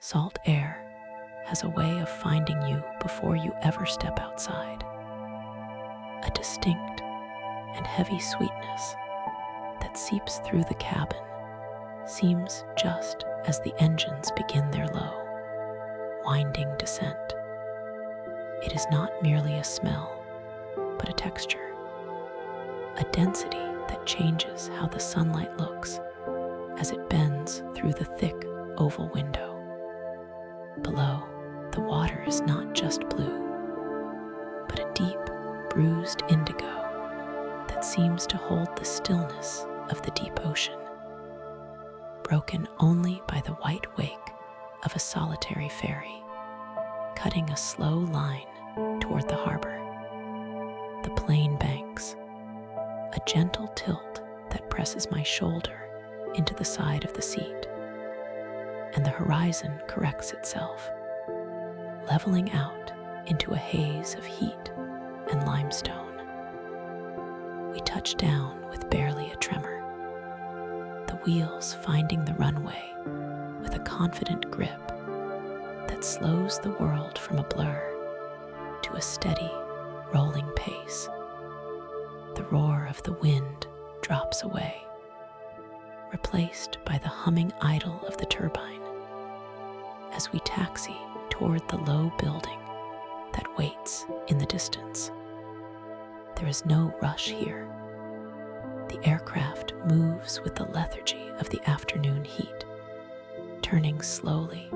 Salt air has a way of finding you before you ever step outside. A distinct and heavy sweetness that seeps through the cabin seems just as the engines begin their low, winding descent. It is not merely a smell, but a texture, a density that changes how the sunlight looks as it bends through the thick oval window. Below, the water is not just blue, but a deep, bruised indigo that seems to hold the stillness of the deep ocean, broken only by the white wake of a solitary ferry, cutting a slow line toward the harbor. The plain banks, a gentle tilt that presses my shoulder into the side of the seat, and the horizon corrects itself, leveling out into a haze of heat and limestone. We touch down with barely a tremor, the wheels finding the runway with a confident grip that slows the world from a blur to a steady, rolling pace. The roar of the wind drops away, replaced by the humming idle of the turbine, as we taxi toward the low building that waits in the distance. There is no rush here. The aircraft moves with the lethargy of the afternoon heat, turning slowly,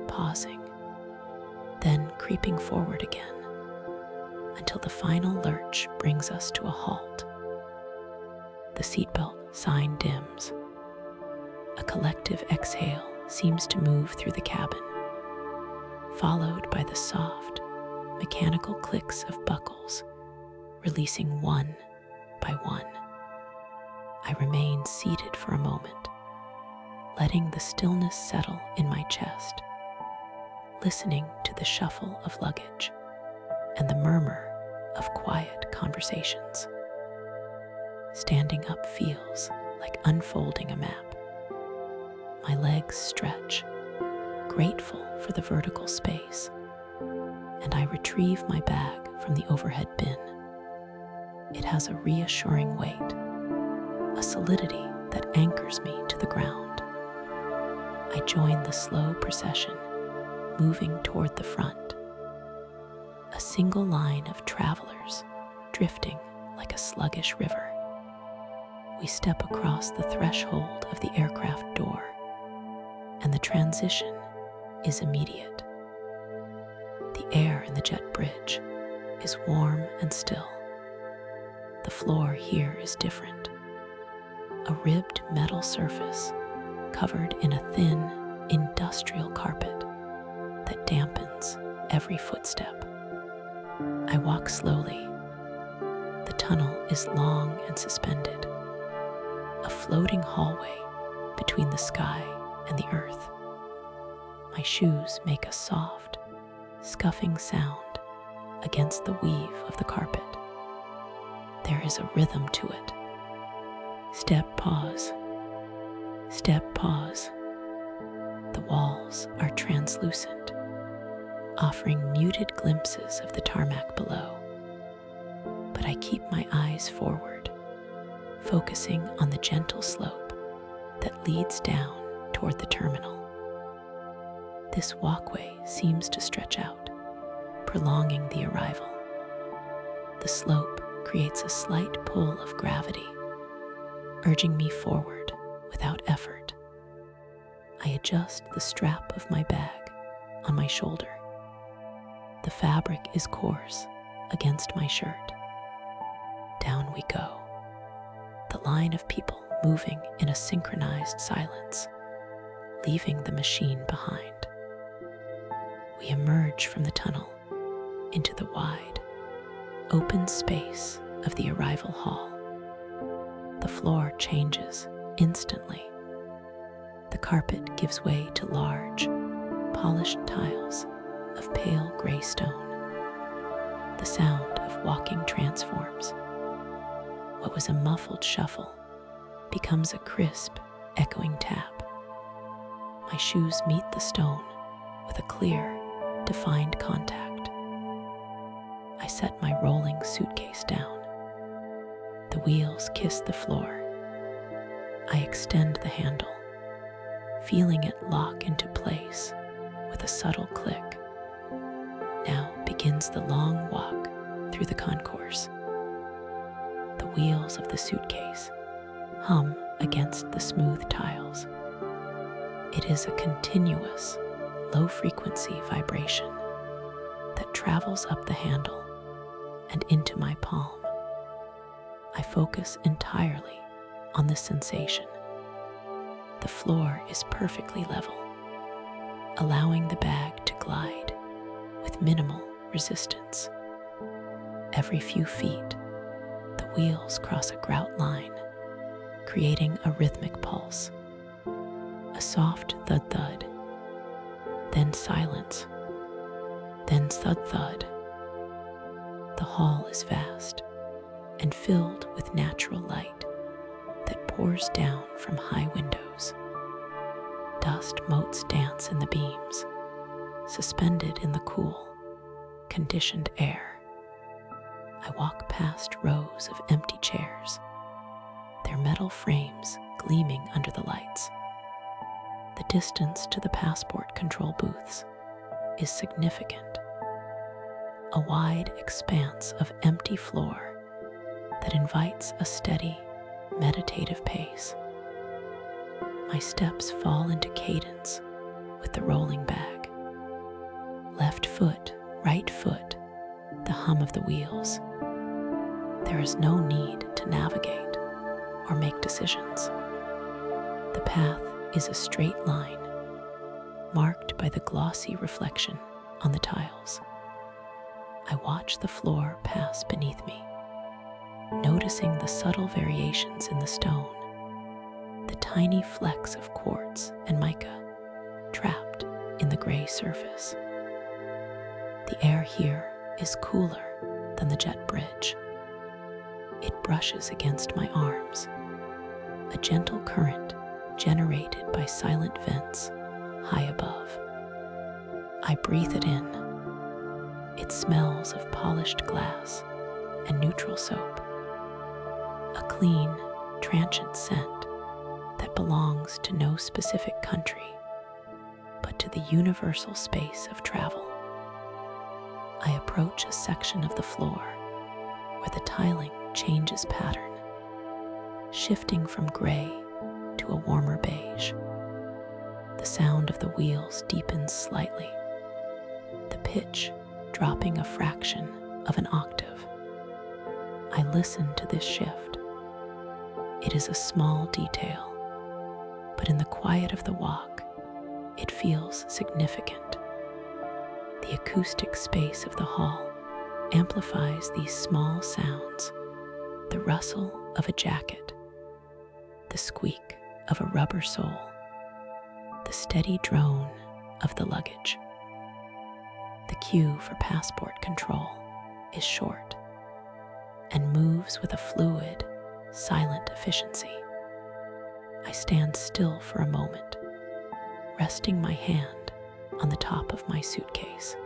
pausing, then creeping forward again, until the final lurch brings us to a halt. The seatbelt sign dims. A collective exhale seems to move through the cabin, followed by the soft, mechanical clicks of buckles, releasing one by one. I remain seated for a moment, letting the stillness settle in my chest, listening to the shuffle of luggage and the murmur of quiet conversations. Standing up feels like unfolding a map. My legs stretch, grateful for the vertical space, and I retrieve my bag from the overhead bin. It has a reassuring weight, a solidity that anchors me to the ground. I join the slow procession, moving toward the front, a single line of travelers drifting like a sluggish river. We step across the threshold of the aircraft door, and the transition is immediate. The air in the jet bridge is warm and still. The floor here is different. A ribbed metal surface covered in a thin, industrial carpet that dampens every footstep. I walk slowly. The tunnel is long and suspended, a floating hallway between the sky and the earth. My shoes make a soft, scuffing sound against the weave of the carpet. There is a rhythm to it. Step, pause. Step, pause. The walls are translucent, offering muted glimpses of the tarmac below. But I keep my eyes forward, focusing on the gentle slope that leads down toward the terminal. This walkway seems to stretch out, prolonging the arrival. The slope creates a slight pull of gravity, urging me forward without effort. I adjust the strap of my bag on my shoulder. The fabric is coarse against my shirt. Down we go, the line of people moving in a synchronized silence, leaving the machine behind. We emerge from the tunnel into the wide, open space of the arrival hall. The floor changes instantly. The carpet gives way to large, polished tiles of pale gray stone. The sound of walking transforms. What was a muffled shuffle becomes a crisp, echoing tap. My shoes meet the stone with a clear, defined contact. I set my rolling suitcase down. The wheels kiss the floor. I extend the handle, feeling it lock into place with a subtle click. Now begins the long walk through the concourse. The wheels of the suitcase hum against the smooth tiles. It is a continuous, low-frequency vibration that travels up the handle and into my palm. I focus entirely on the sensation. The floor is perfectly level, allowing the bag to glide with minimal resistance. Every few feet, the wheels cross a grout line, creating a rhythmic pulse. A soft thud-thud, then silence, then thud-thud. The hall is vast and filled with natural light that pours down from high windows. Dust motes dance in the beams, suspended in the cool, conditioned air. I walk past rows of empty chairs, their metal frames gleaming under the lights. The distance to the passport control booths is significant. A wide expanse of empty floor that invites a steady, meditative pace. My steps fall into cadence with the rolling bag. Left foot, right foot, the hum of the wheels. There is no need to navigate or make decisions. The path is a straight line, marked by the glossy reflection on the tiles. I watch the floor pass beneath me, noticing the subtle variations in the stone, the tiny flecks of quartz and mica trapped in the gray surface. The air here is cooler than the jet bridge. It brushes against my arms, a gentle current generated by silent vents high above. I breathe it in. It smells of polished glass and neutral soap, a clean, transient scent that belongs to no specific country, but to the universal space of travel. I approach a section of the floor where the tiling changes pattern, shifting from gray to a warmer beige. The sound of the wheels deepens slightly, the pitch dropping a fraction of an octave. I listen to this shift. It is a small detail, but in the quiet of the walk, it feels significant. The acoustic space of the hall amplifies these small sounds: the rustle of a jacket, the squeak of a rubber sole, the steady drone of the luggage. The queue for passport control is short and moves with a fluid, silent efficiency. I stand still for a moment, resting my hand on the top of my suitcase.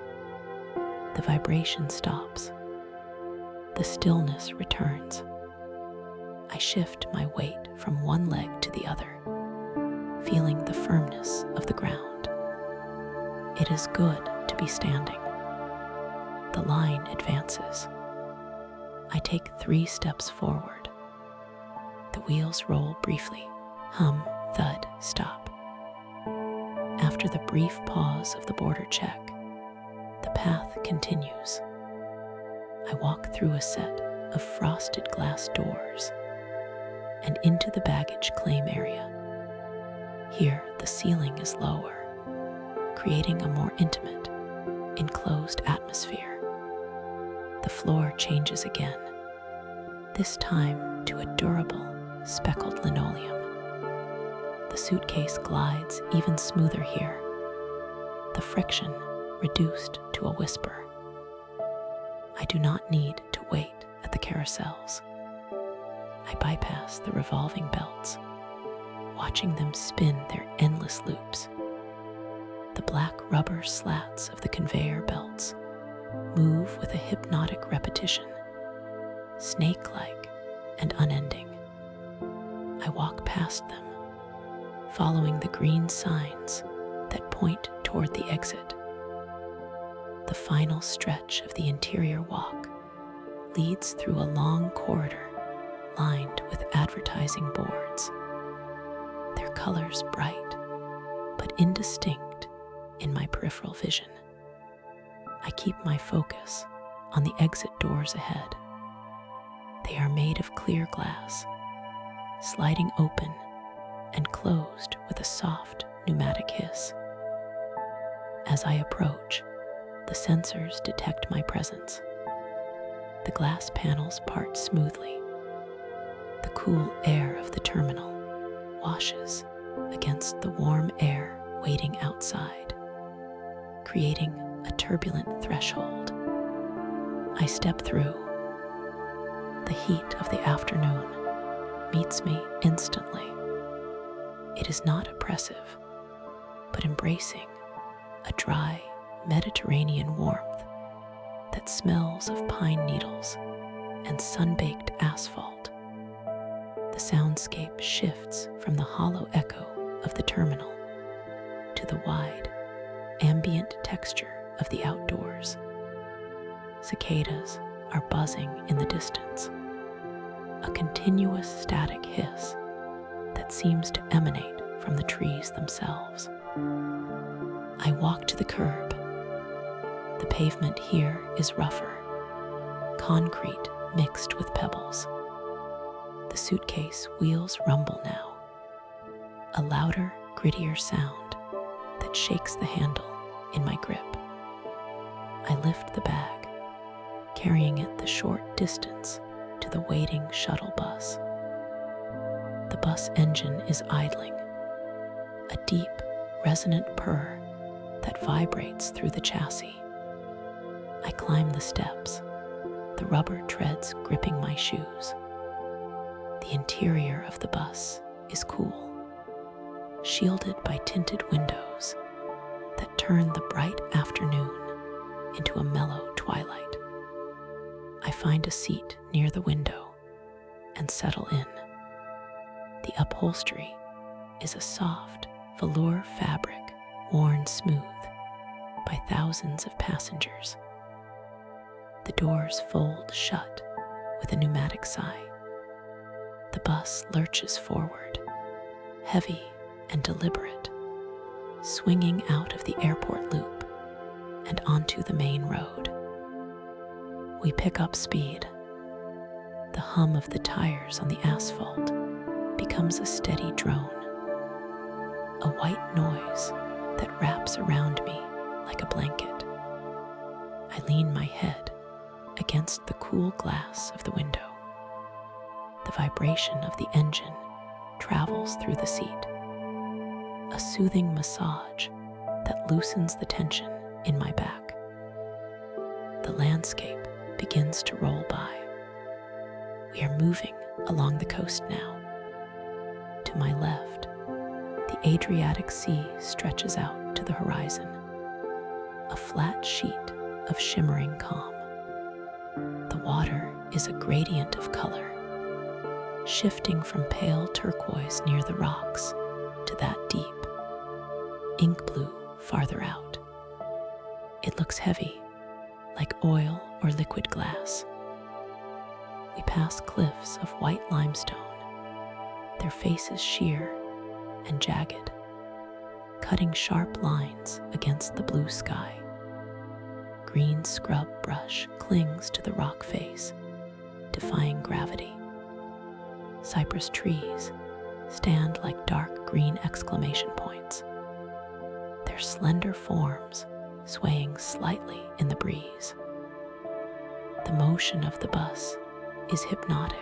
The vibration stops. The stillness returns. I shift my weight from one leg to the other, feeling the firmness of the ground. It is good to be standing. The line advances. I take 3 steps forward. The wheels roll briefly. Hum, thud, stop. After the brief pause of the border check, the path continues. I walk through a set of frosted glass doors and into the baggage claim area. Here, the ceiling is lower, creating a more intimate, enclosed atmosphere. The floor changes again, this time to a durable, speckled linoleum. The suitcase glides even smoother here, the friction reduced to a whisper. I do not need to wait at the carousels. I bypass the revolving belts, watching them spin their endless loops. The black rubber slats of the conveyor belts move with a hypnotic repetition, snake-like and unending. I walk past them, following the green signs that point toward the exit. The final stretch of the interior walk leads through a long corridor lined with advertising boards, their colors bright but indistinct in my peripheral vision. I keep my focus on the exit doors ahead. They are made of clear glass, sliding open and closed with a soft pneumatic hiss. As I approach, the sensors detect my presence. The glass panels part smoothly. The cool air of the terminal washes against the warm air waiting outside, creating a turbulent threshold. I step through. The heat of the afternoon meets me instantly. It is not oppressive, but embracing, a dry Mediterranean warmth that smells of pine needles and sun-baked asphalt. The soundscape shifts from the hollow echo of the terminal to the wide, ambient texture of the outdoors. Cicadas are buzzing in the distance, a continuous static hiss that seems to emanate from the trees themselves. I walk to the curb. The pavement here is rougher, concrete mixed with pebbles. The suitcase wheels rumble now, a louder, grittier sound that shakes the handle in my grip. I lift the bag, carrying it the short distance to the waiting shuttle bus. The bus engine is idling, a deep, resonant purr that vibrates through the chassis. I climb the steps, the rubber treads gripping my shoes. The interior of the bus is cool, shielded by tinted windows that turn the bright afternoon into a mellow twilight. I find a seat near the window and settle in. The upholstery is a soft velour fabric worn smooth by thousands of passengers. The doors fold shut with a pneumatic sigh. The bus lurches forward, heavy and deliberate, swinging out of the airport loop and onto the main road. We pick up speed. The hum of the tires on the asphalt becomes a steady drone, a white noise that wraps around me like a blanket. I lean my head against the cool glass of the window. The vibration of the engine travels through the seat, a soothing massage that loosens the tension in my back. The landscape begins to roll by. We are moving along the coast now. To my left, the Adriatic Sea stretches out to the horizon, a flat sheet of shimmering calm. The water is a gradient of color, shifting from pale turquoise near the rocks to that deep, ink blue farther out. It looks heavy, like oil or liquid glass. We pass cliffs of white limestone, their faces sheer and jagged, cutting sharp lines against the blue sky. Green scrub brush clings to the rock face, defying gravity. Cypress trees stand like dark green exclamation points, their slender forms swaying slightly in the breeze. The motion of the bus is hypnotic.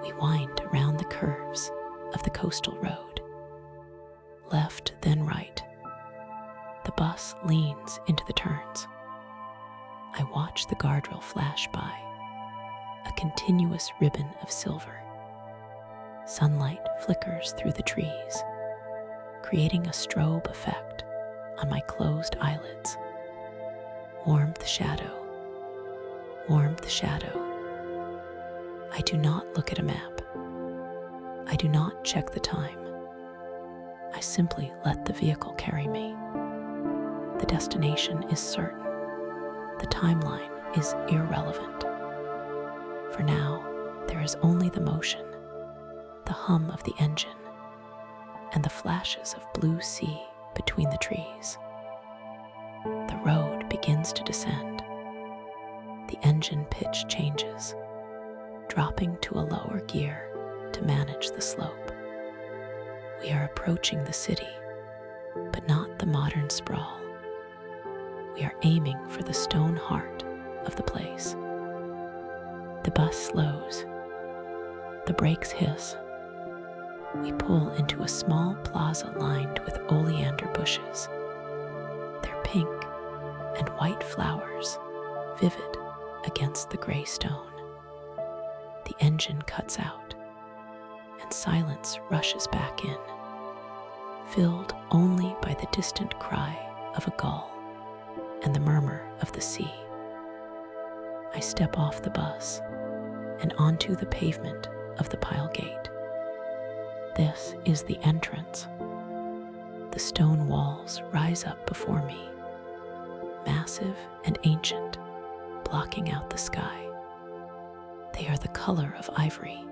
We wind around the curves of the coastal road, left then right. The bus leans into the turns. I watch the guardrail flash by, a continuous ribbon of silver. Sunlight flickers through the trees, creating a strobe effect on my closed eyelids. Warmth, shadow. Warmth, shadow. I do not look at a map. I do not check the time. I simply let the vehicle carry me. The destination is certain. The timeline is irrelevant. For now, there is only the motion, the hum of the engine, and the flashes of blue sea between the trees. The road begins to descend. The engine pitch changes, dropping to a lower gear to manage the slope. We are approaching the city, but not the modern sprawl. We are aiming for the stone heart of the place. The bus slows. The brakes hiss. We pull into a small plaza lined with oleander bushes. Their pink and white flowers, vivid against the gray stone. The engine cuts out, and silence rushes back in, filled only by the distant cry of a gull and the murmur of the sea. I step off the bus and onto the pavement of the pile gate. This is the entrance. The stone walls rise up before me, massive and ancient, blocking out the sky. They are the color of ivory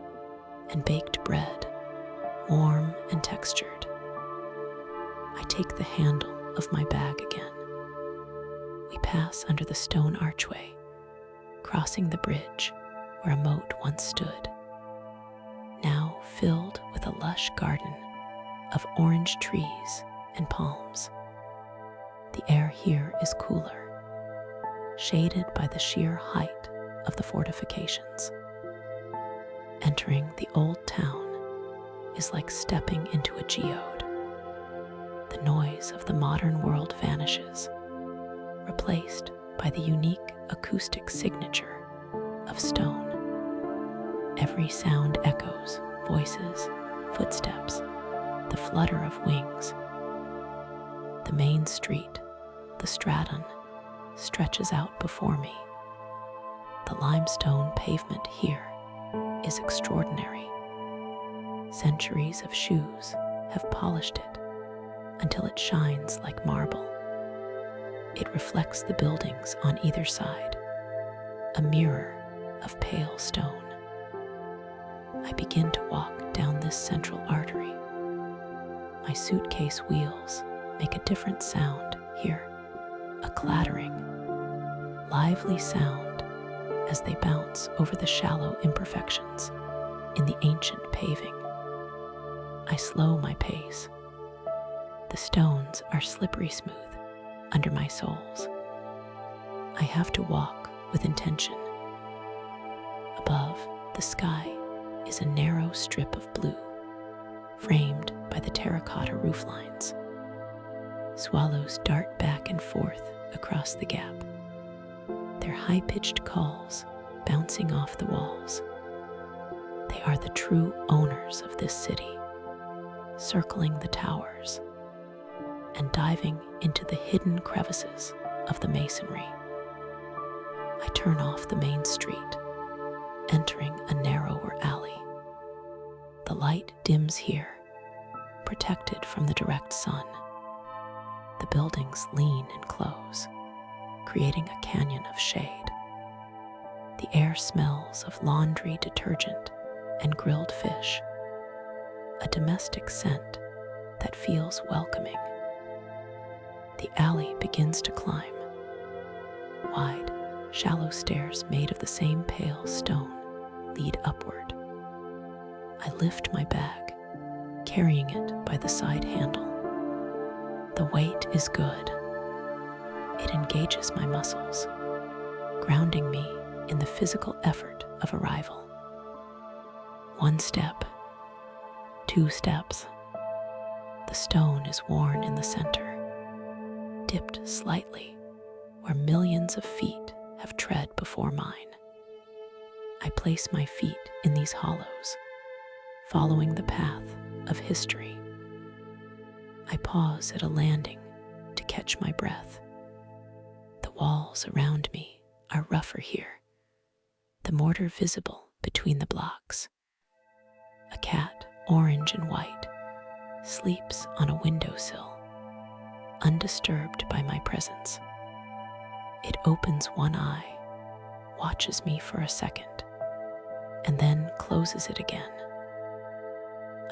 and baked bread, warm and textured. I take the handle of my bag again. We pass under the stone archway, crossing the bridge where a moat once stood, now filled with a lush garden of orange trees and palms. The air here is cooler, shaded by the sheer height of the fortifications. Entering the old town is like stepping into a geode. The noise of the modern world vanishes, replaced by the unique acoustic signature of stone. Every sound echoes, voices, footsteps, the flutter of wings. The main street, the Straton, stretches out before me. The limestone pavement here is extraordinary. Centuries of shoes have polished it until it shines like marble. It reflects the buildings on either side, a mirror of pale stone. I begin to walk down this central artery. My suitcase wheels make a different sound here, a clattering, lively sound as they bounce over the shallow imperfections in the ancient paving. I slow my pace. The stones are slippery smooth under my soles. I have to walk with intention. Above, the sky is a narrow strip of blue, framed by the terracotta rooflines. Swallows dart back and forth across the gap, their high-pitched calls bouncing off the walls. They are the true owners of this city, circling the towers and diving into the hidden crevices of the masonry. I turn off the main street, entering a narrower alley. The light dims here, protected from the direct sun. The buildings lean and close, creating a canyon of shade. The air smells of laundry detergent and grilled fish, a domestic scent that feels welcoming. The alley begins to climb. Wide, shallow stairs made of the same pale stone lead upward. I lift my bag, carrying it by the side handle. The weight is good. It engages my muscles, grounding me in the physical effort of arrival. 1 step, 2 steps. The stone is worn in the center, dipped slightly where millions of feet have tread before mine. I place my feet in these hollows, following the path of history. I pause at a landing to catch my breath. The walls around me are rougher here, the mortar visible between the blocks. A cat, orange and white, sleeps on a windowsill, undisturbed by my presence. It opens one eye, watches me for a second, and then closes it again.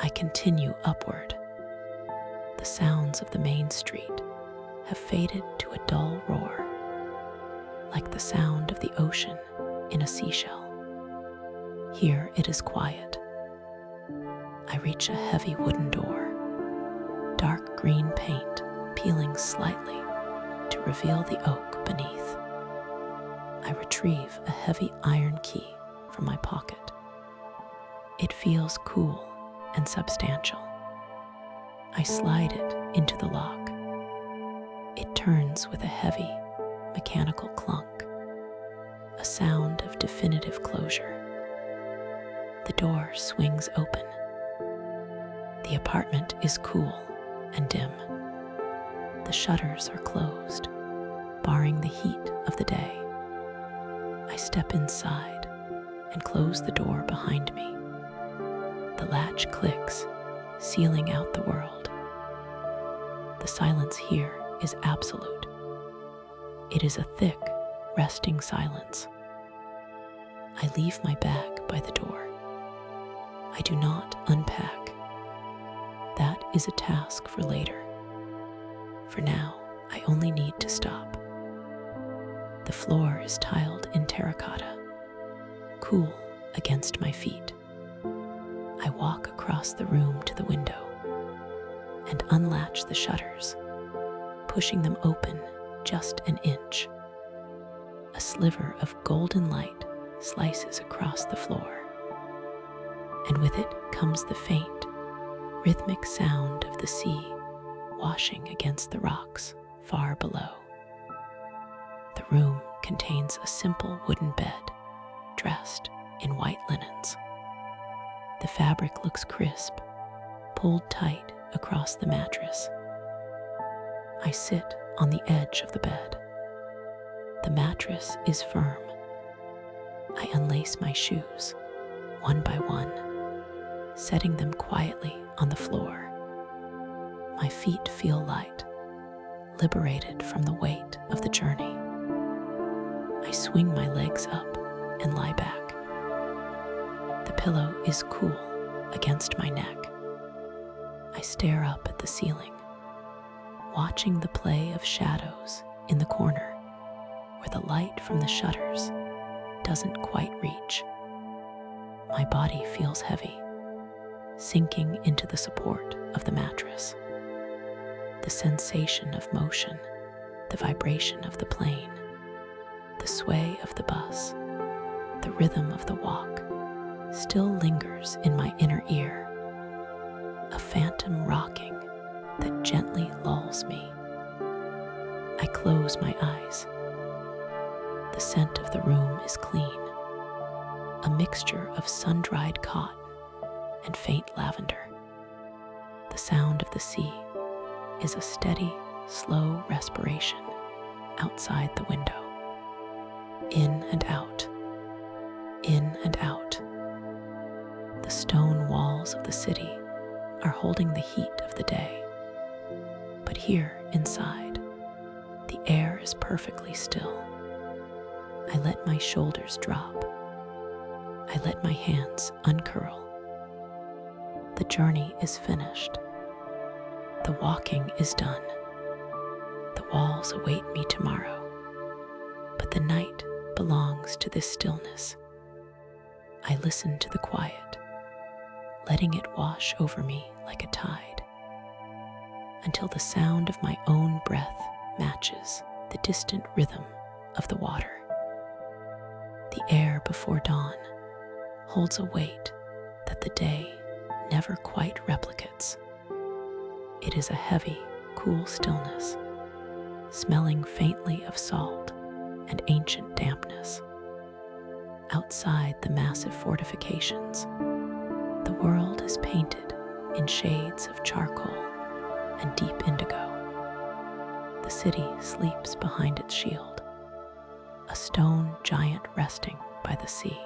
I continue upward. The sounds of the main street have faded to a dull roar, like the sound of the ocean in a seashell. Here it is quiet. I reach a heavy wooden door, dark green paint peeling slightly to reveal the oak beneath. I retrieve a heavy iron key from my pocket. It feels cool and substantial. I slide it into the lock. It turns with a heavy, mechanical clunk, a sound of definitive closure. The door swings open. The apartment is cool and dim. The shutters are closed, barring the heat of the day. I step inside and close the door behind me. The latch clicks, sealing out the world. The silence here is absolute. It is a thick, resting silence. I leave my bag by the door. I do not unpack. That is a task for later. For now, I only need to stop. The floor is tiled in terracotta, cool against my feet. I walk across the room to the window and unlatch the shutters, pushing them open just an inch. A sliver of golden light slices across the floor, and with it comes the faint, rhythmic sound of the sea washing against the rocks far below. The room contains a simple wooden bed dressed in white linens. The fabric looks crisp, pulled tight across the mattress. I sit on the edge of the bed. The mattress is firm. I unlace my shoes, one by one, setting them quietly on the floor. My feet feel light, liberated from the weight of the journey. I swing my legs up and lie back. The pillow is cool against my neck. I stare up at the ceiling, watching the play of shadows in the corner where the light from the shutters doesn't quite reach. My body feels heavy, sinking into the support of the mattress. The sensation of motion, the vibration of the plane, the sway of the bus, the rhythm of the walk still lingers in my inner ear, a phantom rocking that gently lulls me. I close my eyes. The scent of the room is clean, a mixture of sun-dried cotton and faint lavender. The sound of the sea is a steady, slow respiration outside the window. In and out, in and out. The stone walls of the city are holding the heat of the day. But here, inside, the air is perfectly still. I let my shoulders drop. I let my hands uncurl. The journey is finished. The walking is done. The walls await me tomorrow. But the night belongs to this stillness. I listen to the quiet, letting it wash over me like a tide, until the sound of my own breath matches the distant rhythm of the water. The air before dawn holds a weight that the day never quite replicates. It is a heavy, cool stillness, smelling faintly of salt and ancient dampness. Outside the massive fortifications, the world is painted in shades of charcoal and deep indigo. The city sleeps behind its shield, a stone giant resting by the sea.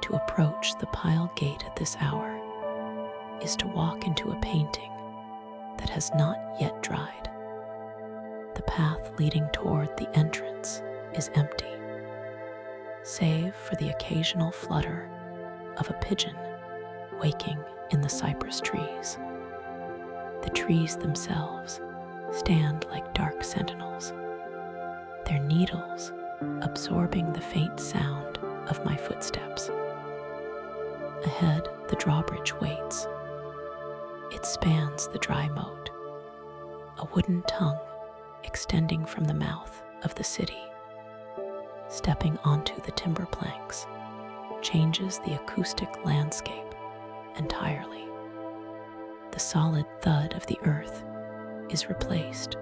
To approach the pile gate at this hour is to walk into a painting that has not yet dried. The path leading toward the entrance is empty, save for the occasional flutter of a pigeon waking in the cypress trees. The trees themselves stand like dark sentinels, their needles absorbing the faint sound of my footsteps. Ahead, the drawbridge waits. It spans the dry moat, a wooden tongue extending from the mouth of the city. Stepping onto the timber planks changes the acoustic landscape entirely. The solid thud of the earth is replaced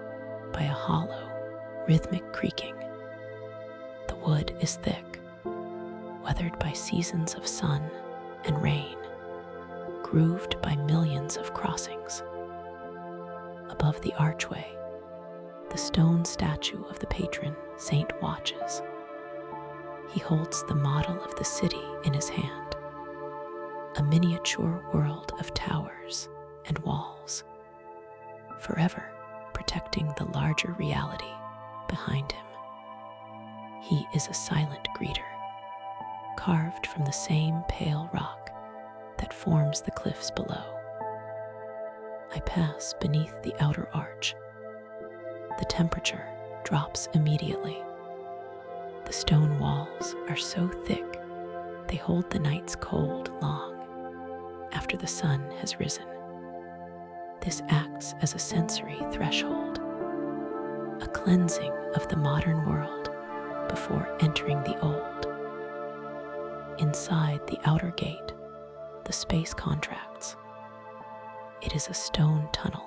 by a hollow, rhythmic creaking. The wood is thick, weathered by seasons of sun and rain, grooved by millions of crossings. Above the archway, the stone statue of the patron saint watches. He holds the model of the city in his hand, a miniature world of towers and walls, forever protecting the larger reality behind him. He is a silent greeter, carved from the same pale rock that forms the cliffs below. I pass beneath the outer arch. The temperature drops immediately. The stone walls are so thick they hold the night's cold long after the sun has risen. This acts as a sensory threshold, a cleansing of the modern world before entering the old. Inside the outer gate, the space contracts. It is a stone tunnel,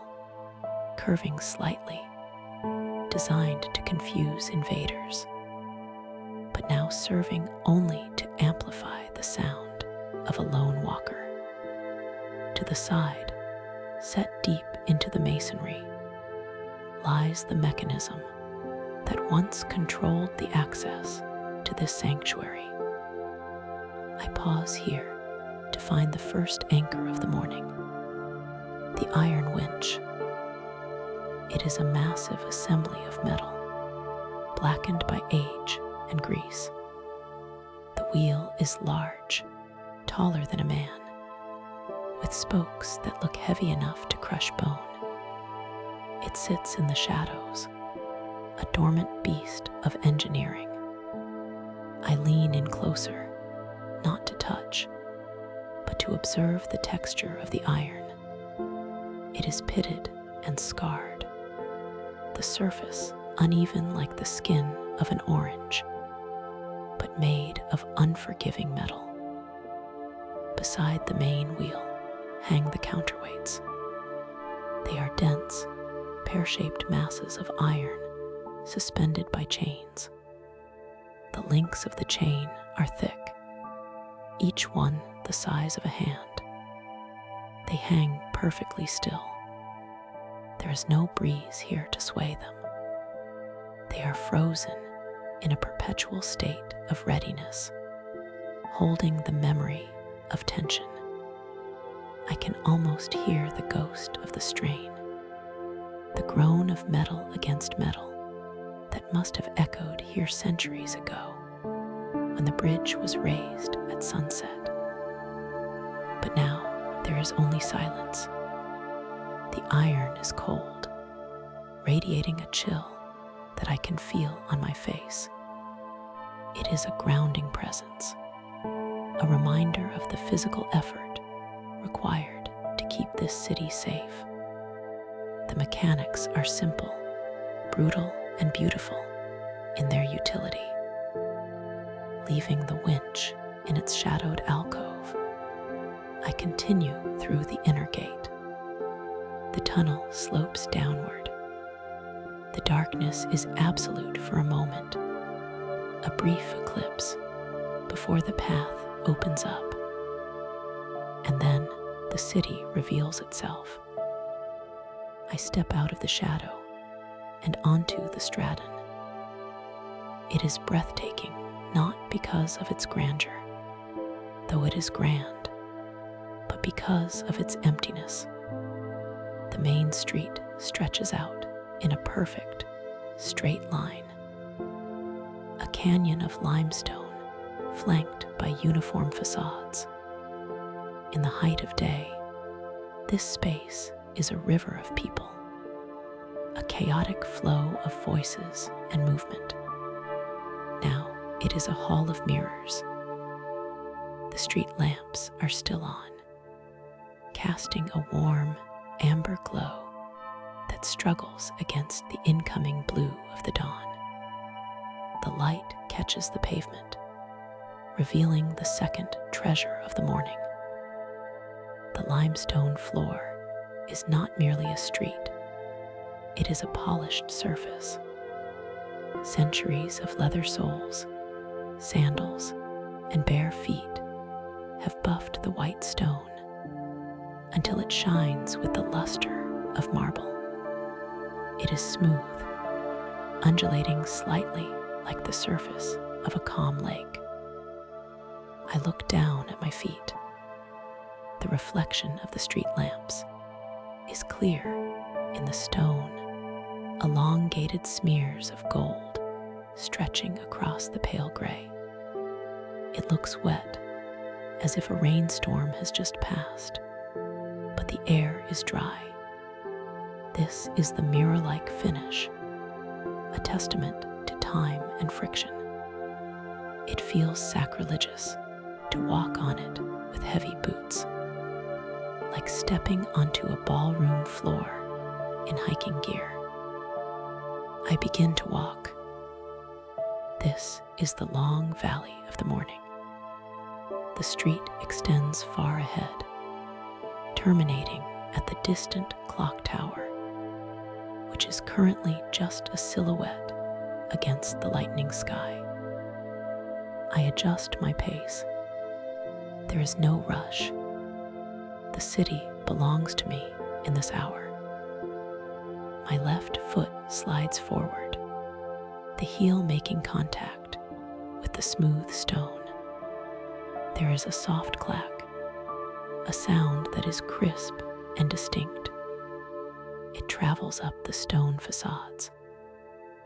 curving slightly, designed to confuse invaders, but now serving only to amplify the sound of a lone walker. To the side, set deep into the masonry, lies the mechanism that once controlled the access to this sanctuary. I pause here to find the first anchor of the morning, the iron winch. It is a massive assembly of metal, blackened by age and grease. The wheel is large, taller than a man, with spokes that look heavy enough to crush bone. It sits in the shadows, a dormant beast of engineering. I lean in closer, not to touch, but to observe the texture of the iron. It is pitted and scarred, the surface uneven like the skin of an orange, but made of unforgiving metal. Beside the main wheel hang the counterweights. They are dense, pear-shaped masses of iron suspended by chains. The links of the chain are thick, each one the size of a hand. They hang perfectly still. There is no breeze here to sway them. They are frozen in a perpetual state of readiness, holding the memory of tension. I can almost hear the ghost of the strain, the groan of metal against metal that must have echoed here centuries ago when the bridge was raised at sunset. But now there is only silence. The iron is cold, radiating a chill that I can feel on my face. It is a grounding presence, a reminder of the physical effort required to keep this city safe. The mechanics are simple, brutal, and beautiful in their utility. Leaving the winch in its shadowed alcove, I continue through the inner gate. The tunnel slopes downward. The darkness is absolute for a moment, a brief eclipse before the path opens up. And then the city reveals itself. I step out of the shadow and onto the Stratton. It is breathtaking not because of its grandeur, though it is grand, but because of its emptiness. The main street stretches out in a perfect, straight line. A canyon of limestone flanked by uniform facades. In the height of day, this space is a river of people, a chaotic flow of voices and movement. Now it is a hall of mirrors. The street lamps are still on, casting a warm, amber glow that struggles against the incoming blue of the dawn. The light catches the pavement, revealing the second treasure of the morning. The limestone floor is not merely a street, it is a polished surface. Centuries of leather soles, sandals, and bare feet have buffed the white stone until it shines with the luster of marble. It is smooth, undulating slightly like the surface of a calm lake. I look down at my feet. The reflection of the street lamps is clear in the stone, elongated smears of gold stretching across the pale gray. It looks wet, as if a rainstorm has just passed, but the air is dry. This is the mirror-like finish, a testament to time and friction. It feels sacrilegious to walk on it with heavy boots, like stepping onto a ballroom floor in hiking gear. I begin to walk. This is the long valley of the morning. The street extends far ahead, terminating at the distant clock tower, which is currently just a silhouette against the lightning sky. I adjust my pace. There is no rush. The city belongs to me in this hour. My left foot slides forward, the heel making contact with the smooth stone. There is a soft clack, a sound that is crisp and distinct. It travels up the stone facades,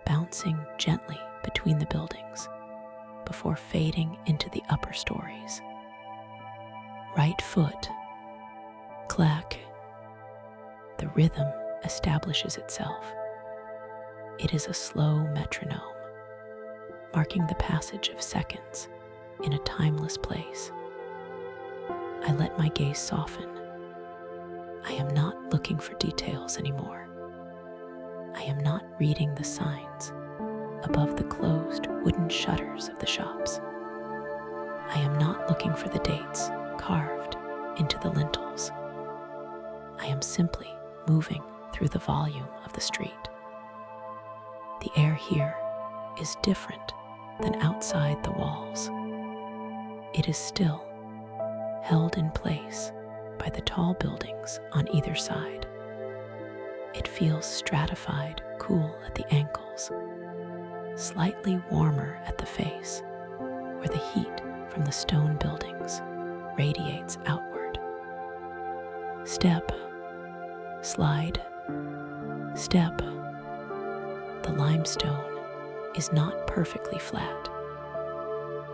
bouncing gently between the buildings before fading into the upper stories. Right foot, clack. The rhythm establishes itself. It is a slow metronome, marking the passage of seconds in a timeless place. I let my gaze soften. I am not looking for details anymore. I am not reading the signs above the closed wooden shutters of the shops. I am not looking for the dates carved into the lintels. I am simply moving through the volume of the street. The air here is different than outside the walls. It is still, held in place by the tall buildings on either side. It feels stratified, cool at the ankles, slightly warmer at the face, where the heat from the stone buildings radiates outward. Step, slide, step. The limestone is not perfectly flat.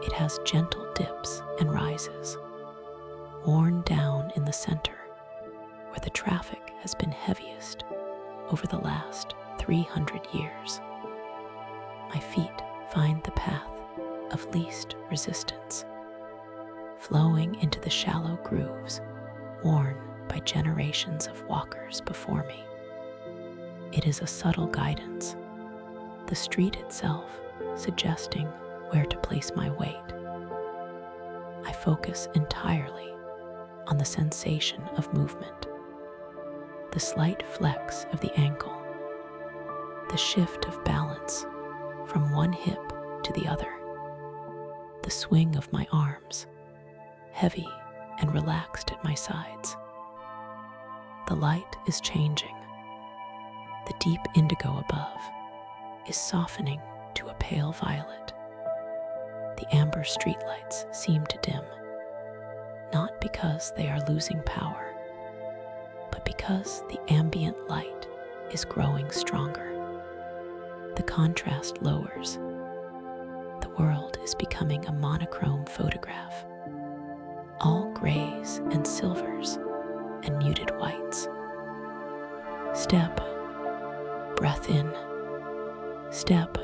It has gentle dips and rises, worn down in the center, where the traffic has been heaviest over the last 300 years. My feet find the path of least resistance, flowing into the shallow grooves worn by generations of walkers before me. It is a subtle guidance, the street itself suggesting where to place my weight. I focus entirely on the sensation of movement, the slight flex of the ankle, the shift of balance from one hip to the other, the swing of my arms, heavy and relaxed at my sides. The light is changing. The deep indigo above is softening to a pale violet. The amber streetlights seem to dim, not because they are losing power, but because the ambient light is growing stronger. The contrast lowers. The world is becoming a monochrome photograph, all grays and silvers and muted whites. Step, breath in. Step,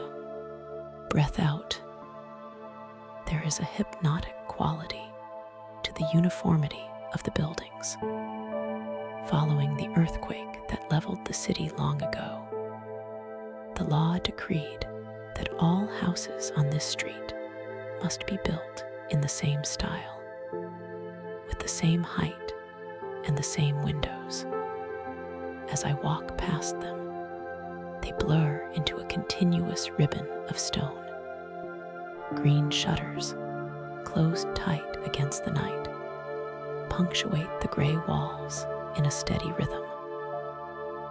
breath out. There is a hypnotic quality to the uniformity of the buildings. Following the earthquake that leveled the city long ago, the law decreed that all houses on this street must be built in the same style, with the same height and the same windows. As I walk past them, they blur into a continuous ribbon of stone. Green shutters, closed tight against the night, punctuate the gray walls in a steady rhythm.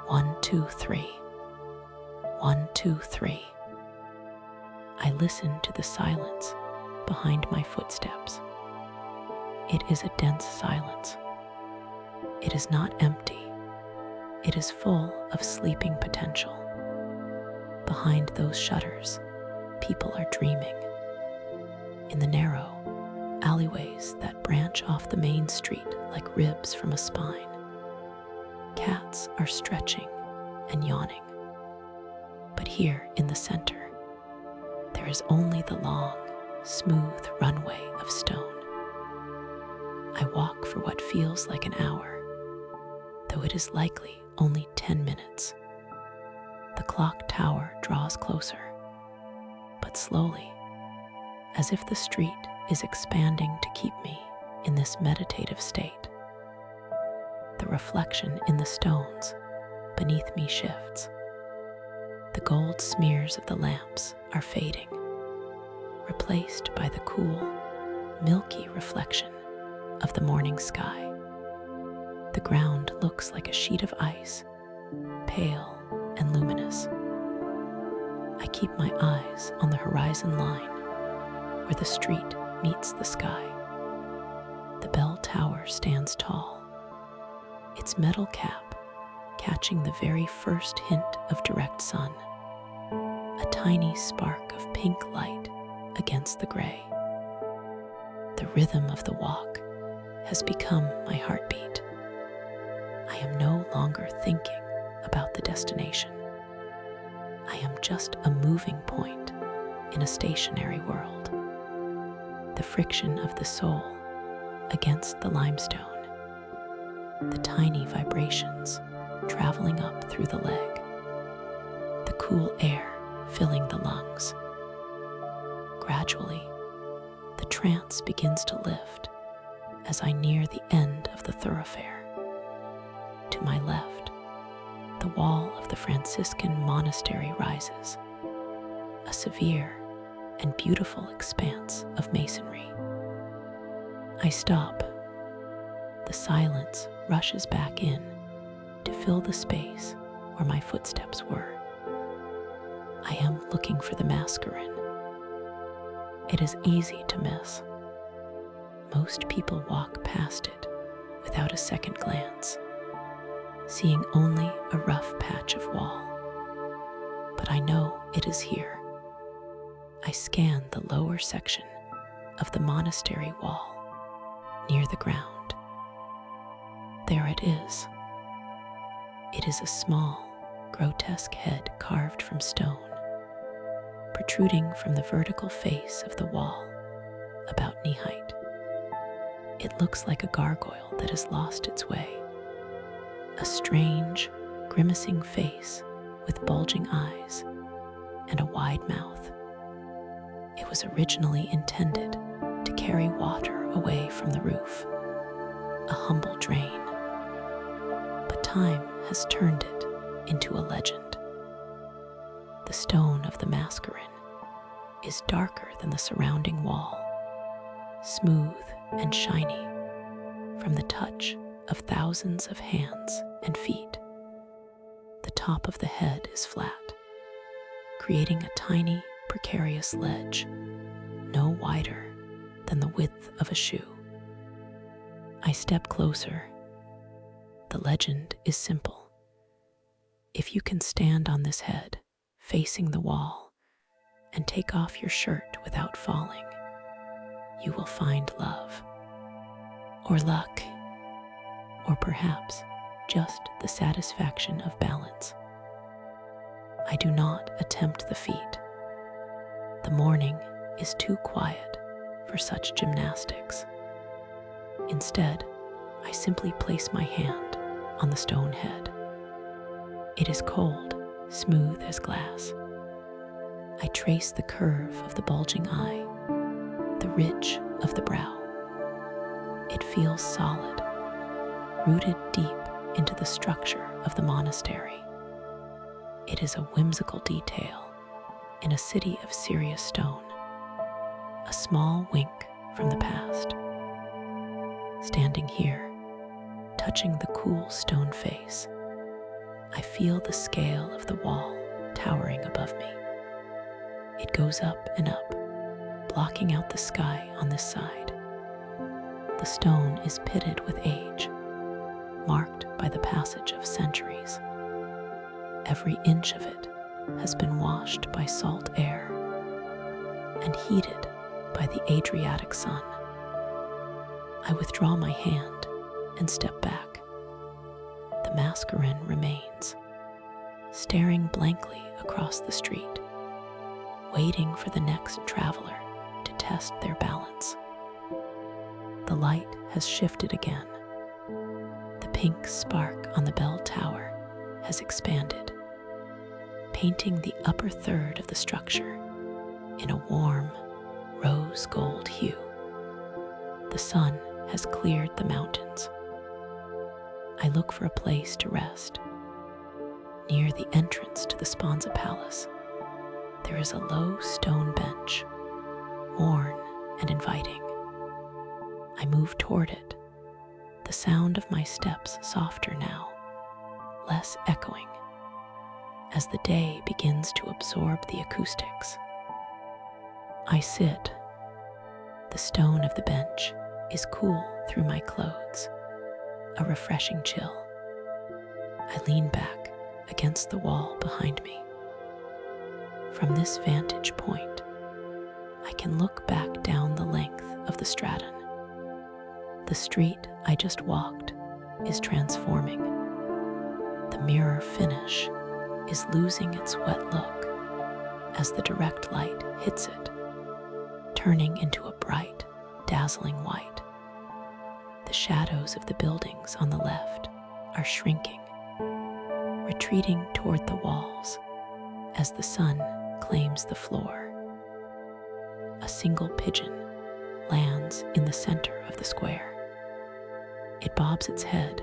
1, 2, 3. 1, 2, 3. I listen to the silence behind my footsteps. It is a dense silence. It is not empty. It is full of sleeping potential. Behind those shutters, people are dreaming. In the narrow alleyways that branch off the main street like ribs from a spine, cats are stretching and yawning. But here in the center, there is only the long, smooth runway of stone. I walk for what feels like an hour, though it is likely only 10 minutes. The clock tower draws closer, but slowly, as if the street is expanding to keep me in this meditative state. The reflection in the stones beneath me shifts. The gold smears of the lamps are fading, replaced by the cool, milky reflection of the morning sky. The ground looks like a sheet of ice, pale and luminous. I keep my eyes on the horizon line, where the street meets the sky. The bell tower stands tall, its metal cap catching the very first hint of direct sun, a tiny spark of pink light against the gray. The rhythm of the walk has become my heartbeat. I am no longer thinking about the destination. I am just a moving point in a stationary world. The friction of the sole against the limestone, the tiny vibrations traveling up through the leg, the cool air filling the lungs. Gradually, the trance begins to lift as I near the end of the thoroughfare. To my left, the wall of the Franciscan monastery rises, a severe and beautiful expanse of masonry. I stop. The silence rushes back in to fill the space where my footsteps were. I am looking for the mascarin. It is easy to miss. Most people walk past it without a second glance, seeing only a rough patch of wall. But I know it is here. I scan the lower section of the monastery wall near the ground. There it is. It is a small, grotesque head carved from stone, protruding from the vertical face of the wall, about knee height. It looks like a gargoyle that has lost its way, a strange, grimacing face with bulging eyes and a wide mouth. It was originally intended to carry water away from the roof, a humble drain. But time has turned it into a legend. The stone of the mascarin is darker than the surrounding wall, smooth and shiny from the touch of thousands of hands and feet. The top of the head is flat, creating a tiny, precarious ledge, no wider than the width of a shoe. I step closer. The legend is simple. If you can stand on this head, facing the wall, and take off your shirt without falling, you will find love, or luck, or perhaps just the satisfaction of balance. I do not attempt the feat. The morning is too quiet for such gymnastics. Instead, I simply place my hand on the stone head. It is cold, smooth as glass. I trace the curve of the bulging eye, the ridge of the brow. It feels solid, rooted deep into the structure of the monastery. It is a whimsical detail in a city of serious stone, a small wink from the past. Standing here, touching the cool stone face, I feel the scale of the wall towering above me. It goes up and up, blocking out the sky on this side. The stone is pitted with age, marked by the passage of centuries. Every inch of it has been washed by salt air and heated by the Adriatic sun. I withdraw my hand and step back. The masqueran remains, staring blankly across the street, waiting for the next traveler to test their balance. The light has shifted again. The pink spark on the bell tower has expanded, painting the upper third of the structure in a warm rose gold hue. The sun has cleared the mountains. I look for a place to rest. Near the entrance to the Sponza Palace, there is a low stone bench, worn and inviting. I move toward it, the sound of my steps softer now, less echoing, as the day begins to absorb the acoustics. I sit. The stone of the bench is cool through my clothes, a refreshing chill. I lean back against the wall behind me. From this vantage point, I can look back down the length of the Stratton. The street I just walked is transforming. The mirror finish is losing its wet look as the direct light hits it, turning into a bright, dazzling white. The shadows of the buildings on the left are shrinking, retreating toward the walls as the sun claims the floor. A single pigeon lands in the center of the square. It bobs its head,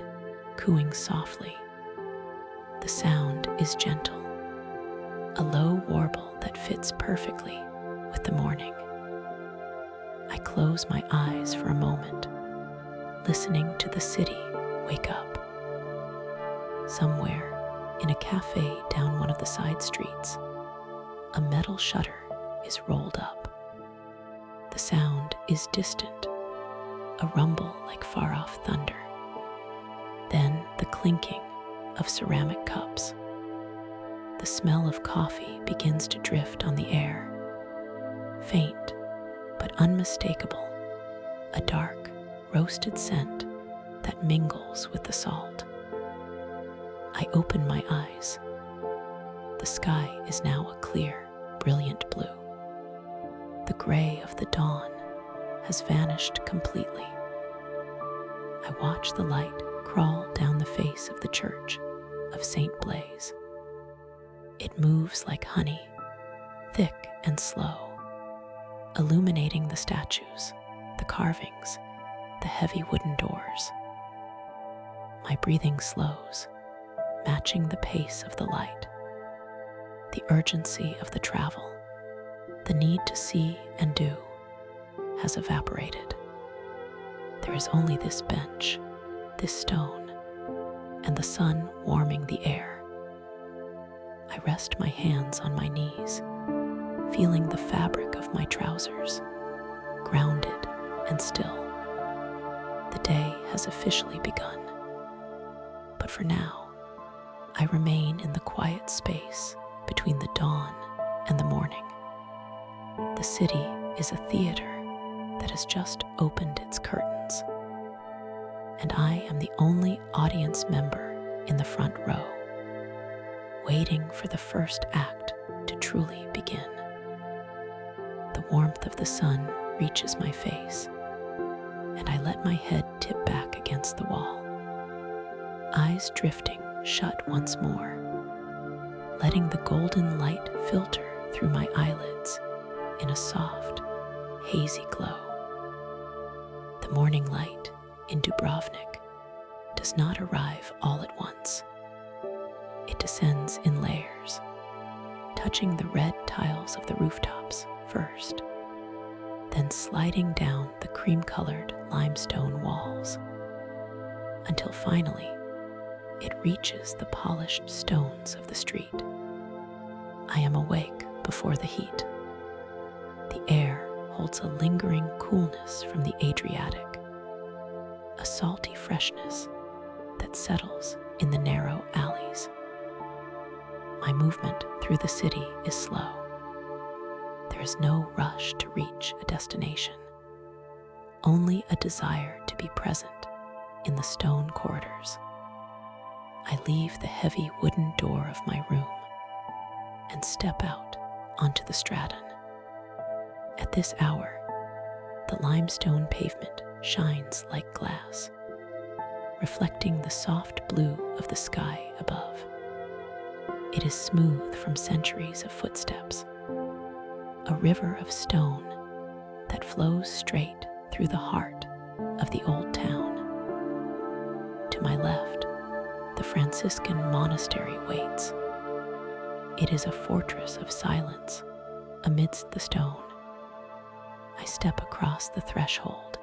cooing softly. The sound is gentle, a low warble that fits perfectly with the morning. I close my eyes for a moment, listening to the city wake up. Somewhere, in a cafe down one of the side streets, a metal shutter is rolled up. The sound is distant, a rumble like far-off thunder. Then the clinking of ceramic cups. The smell of coffee begins to drift on the air. Faint, but unmistakable, a dark, roasted scent that mingles with the salt. I open my eyes. The sky is now a clear, brilliant blue. The gray of the dawn has vanished completely. I watch the light crawl down the face of the church of St. Blaise. It moves like honey, thick and slow, illuminating the statues, the carvings, the heavy wooden doors. My breathing slows, matching the pace of the light. The urgency of the travel, the need to see and do, has evaporated. There is only this bench, this stone, and the sun warming the air. I rest my hands on my knees, feeling the fabric of my trousers, grounded and still. The day has officially begun. But for now, I remain in the quiet space between the dawn and the morning. The city is a theater that has just opened its curtains, and I am the only audience member in the front row, waiting for the first act to truly begin. The warmth of the sun reaches my face, and I let my head tip back against the wall, eyes drifting shut once more, letting the golden light filter through my eyelids in a soft, hazy glow. The morning light in Dubrovnik does not arrive all at once. It descends in layers, touching the red tiles of the rooftops first, then sliding down the cream-colored limestone walls, until finally it reaches the polished stones of the street. I am awake before the heat. The air holds a lingering coolness from the Adriatic, a salty freshness that settles in the narrow alleys. My movement through the city is slow. There is no rush to reach a destination, only a desire to be present in the stone corridors. I leave the heavy wooden door of my room and step out onto the Straton. At this hour, the limestone pavement shines like glass, reflecting the soft blue of the sky above. It is smooth from centuries of footsteps, a river of stone that flows straight through the heart of the old town. To my left, the Franciscan monastery waits. It is a fortress of silence amidst the stone. I step across the threshold,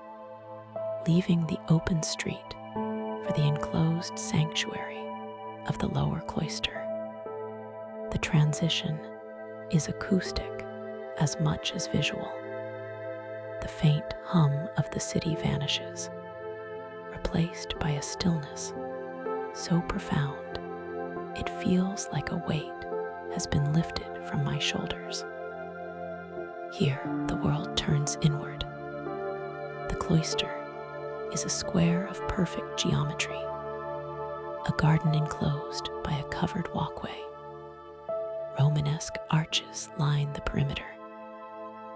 leaving the open street for the enclosed sanctuary of the lower cloister. The transition is acoustic as much as visual. The faint hum of the city vanishes, replaced by a stillness so profound it feels like a weight has been lifted from my shoulders. Here, the world turns inward. The cloister is a square of perfect geometry, a garden enclosed by a covered walkway. Romanesque arches line the perimeter,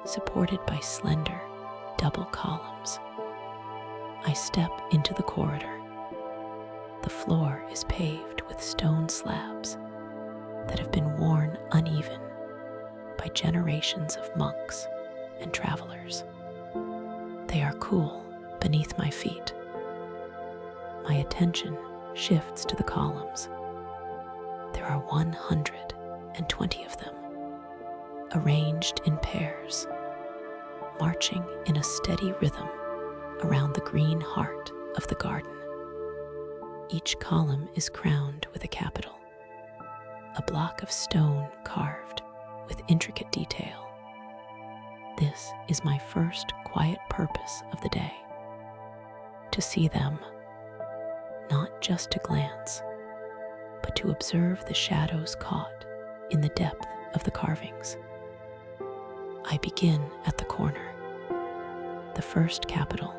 supported by slender, double columns. I step into the corridor. The floor is paved with stone slabs that have been worn uneven by generations of monks and travelers. They are cool beneath my feet. My attention shifts to the columns. There are 120 of them, arranged in pairs, marching in a steady rhythm around the green heart of the garden. Each column is crowned with a capital, a block of stone carved with intricate detail. This is my first quiet purpose of the day, to see them, not just to glance, but to observe the shadows caught in the depth of the carvings. I begin at the corner. The first capital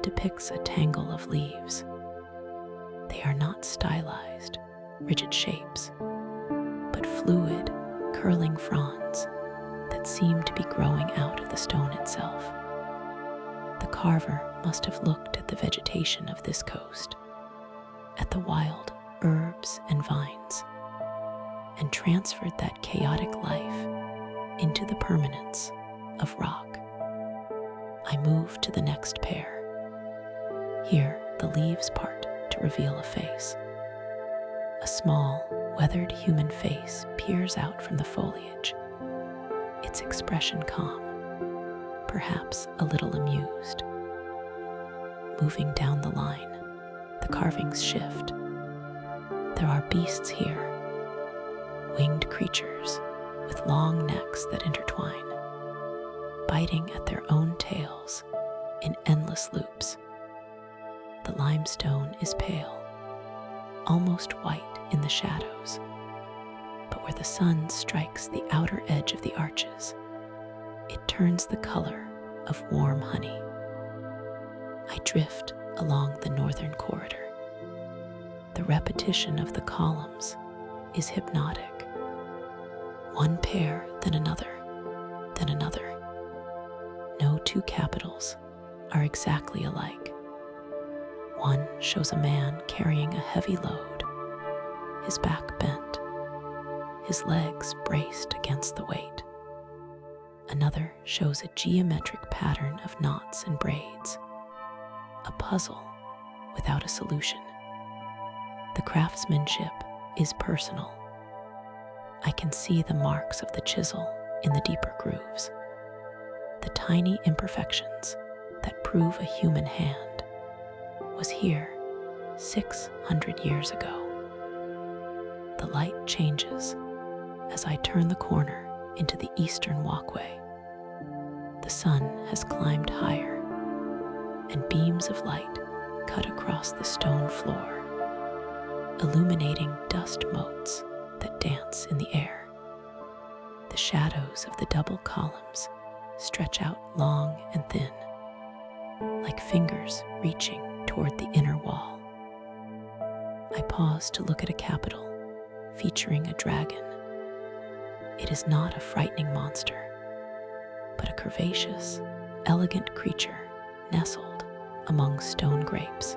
depicts a tangle of leaves. They are not stylized, rigid shapes, but fluid, curling fronds that seem to be growing out of the stone itself. The carver must have looked at the vegetation of this coast, at the wild herbs and vines, and transferred that chaotic life into the permanence of rock. I move to the next pair. Here, the leaves part to reveal a face. A small, weathered human face peers out from the foliage, its expression calm, perhaps a little amused. Moving down the line, the carvings shift. There are beasts here, winged creatures with long necks that intertwine, biting at their own tails in endless loops. The limestone is pale, almost white in the shadows, but where the sun strikes the outer edge of the arches, it turns the color of warm honey. I drift along the northern corridor. The repetition of the columns is hypnotic. One pair, then another, then another. No two capitals are exactly alike. One shows a man carrying a heavy load, his back bent, his legs braced against the weight. Another shows a geometric pattern of knots and braids, a puzzle without a solution. The craftsmanship is personal. I can see the marks of the chisel in the deeper grooves, the tiny imperfections that prove a human hand was here 600 years ago. The light changes as I turn the corner into the eastern walkway. The sun has climbed higher, and beams of light cut across the stone floor, illuminating dust motes that dance in the air. The shadows of the double columns stretch out long and thin, like fingers reaching toward the inner wall. I pause to look at a capital featuring a dragon. It is not a frightening monster, but a curvaceous, elegant creature nestled among stone grapes.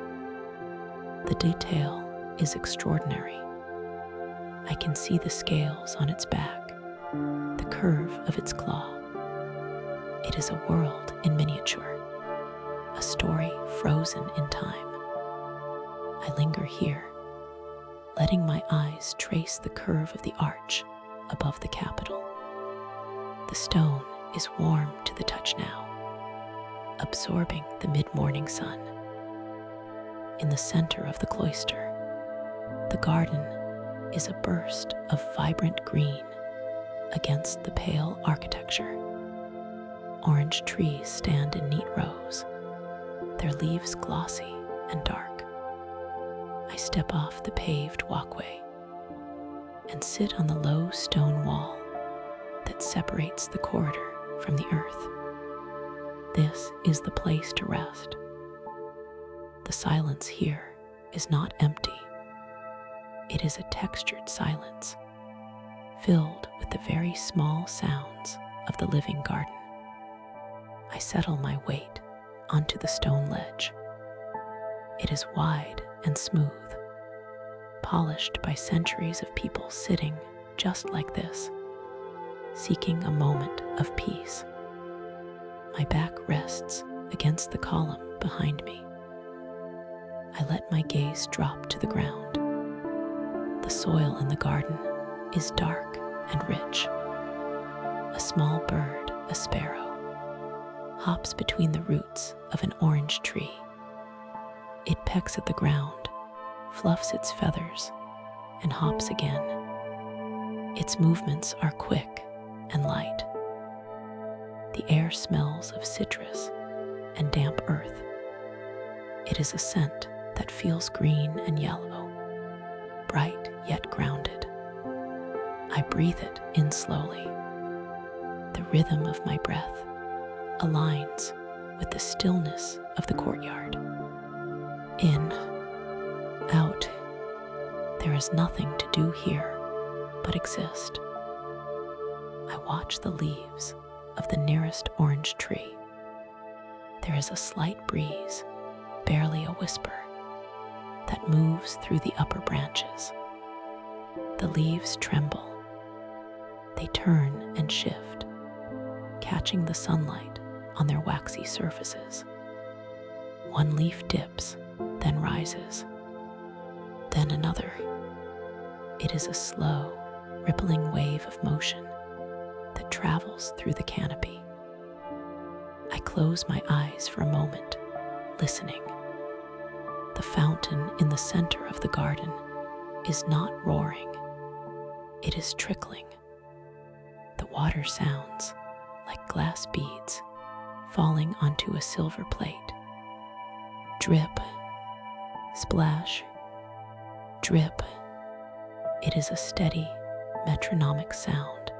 The detail is extraordinary. I can see the scales on its back, the curve of its claw. It is a world in miniature, a story frozen in time. I linger here, letting my eyes trace the curve of the arch above the capitol. The stone is warm to the touch now, absorbing the mid-morning sun. In the center of the cloister, the garden is a burst of vibrant green against the pale architecture. Orange trees stand in neat rows, their leaves glossy and dark. I step off the paved walkway and sit on the low stone wall that separates the corridor from the earth. This is the place to rest. The silence here is not empty. It is a textured silence, filled with the very small sounds of the living garden. I settle my weight onto the stone ledge. It is wide and smooth, polished by centuries of people sitting just like this, seeking a moment of peace. My back rests against the column behind me. I let my gaze drop to the ground. The soil in the garden is dark and rich. A small bird, a sparrow, hops between the roots of an orange tree. It pecks at the ground, fluffs its feathers, and hops again. Its movements are quick and light. The air smells of citrus and damp earth. It is a scent that feels green and yellow, bright yet grounded. I breathe it in slowly. The rhythm of my breath aligns with the stillness of the courtyard. In, out, there is nothing to do here but exist. I watch the leaves of the nearest orange tree. There is a slight breeze, barely a whisper, that moves through the upper branches. The leaves tremble. They turn and shift, catching the sunlight on their waxy surfaces. One leaf dips, then rises, then another. It is a slow, rippling wave of motion that travels through the canopy. I close my eyes for a moment, listening. The fountain in the center of the garden is not roaring. It is trickling. The water sounds like glass beads falling onto a silver plate. Drip, splash, drip. It is a steady, metronomic sound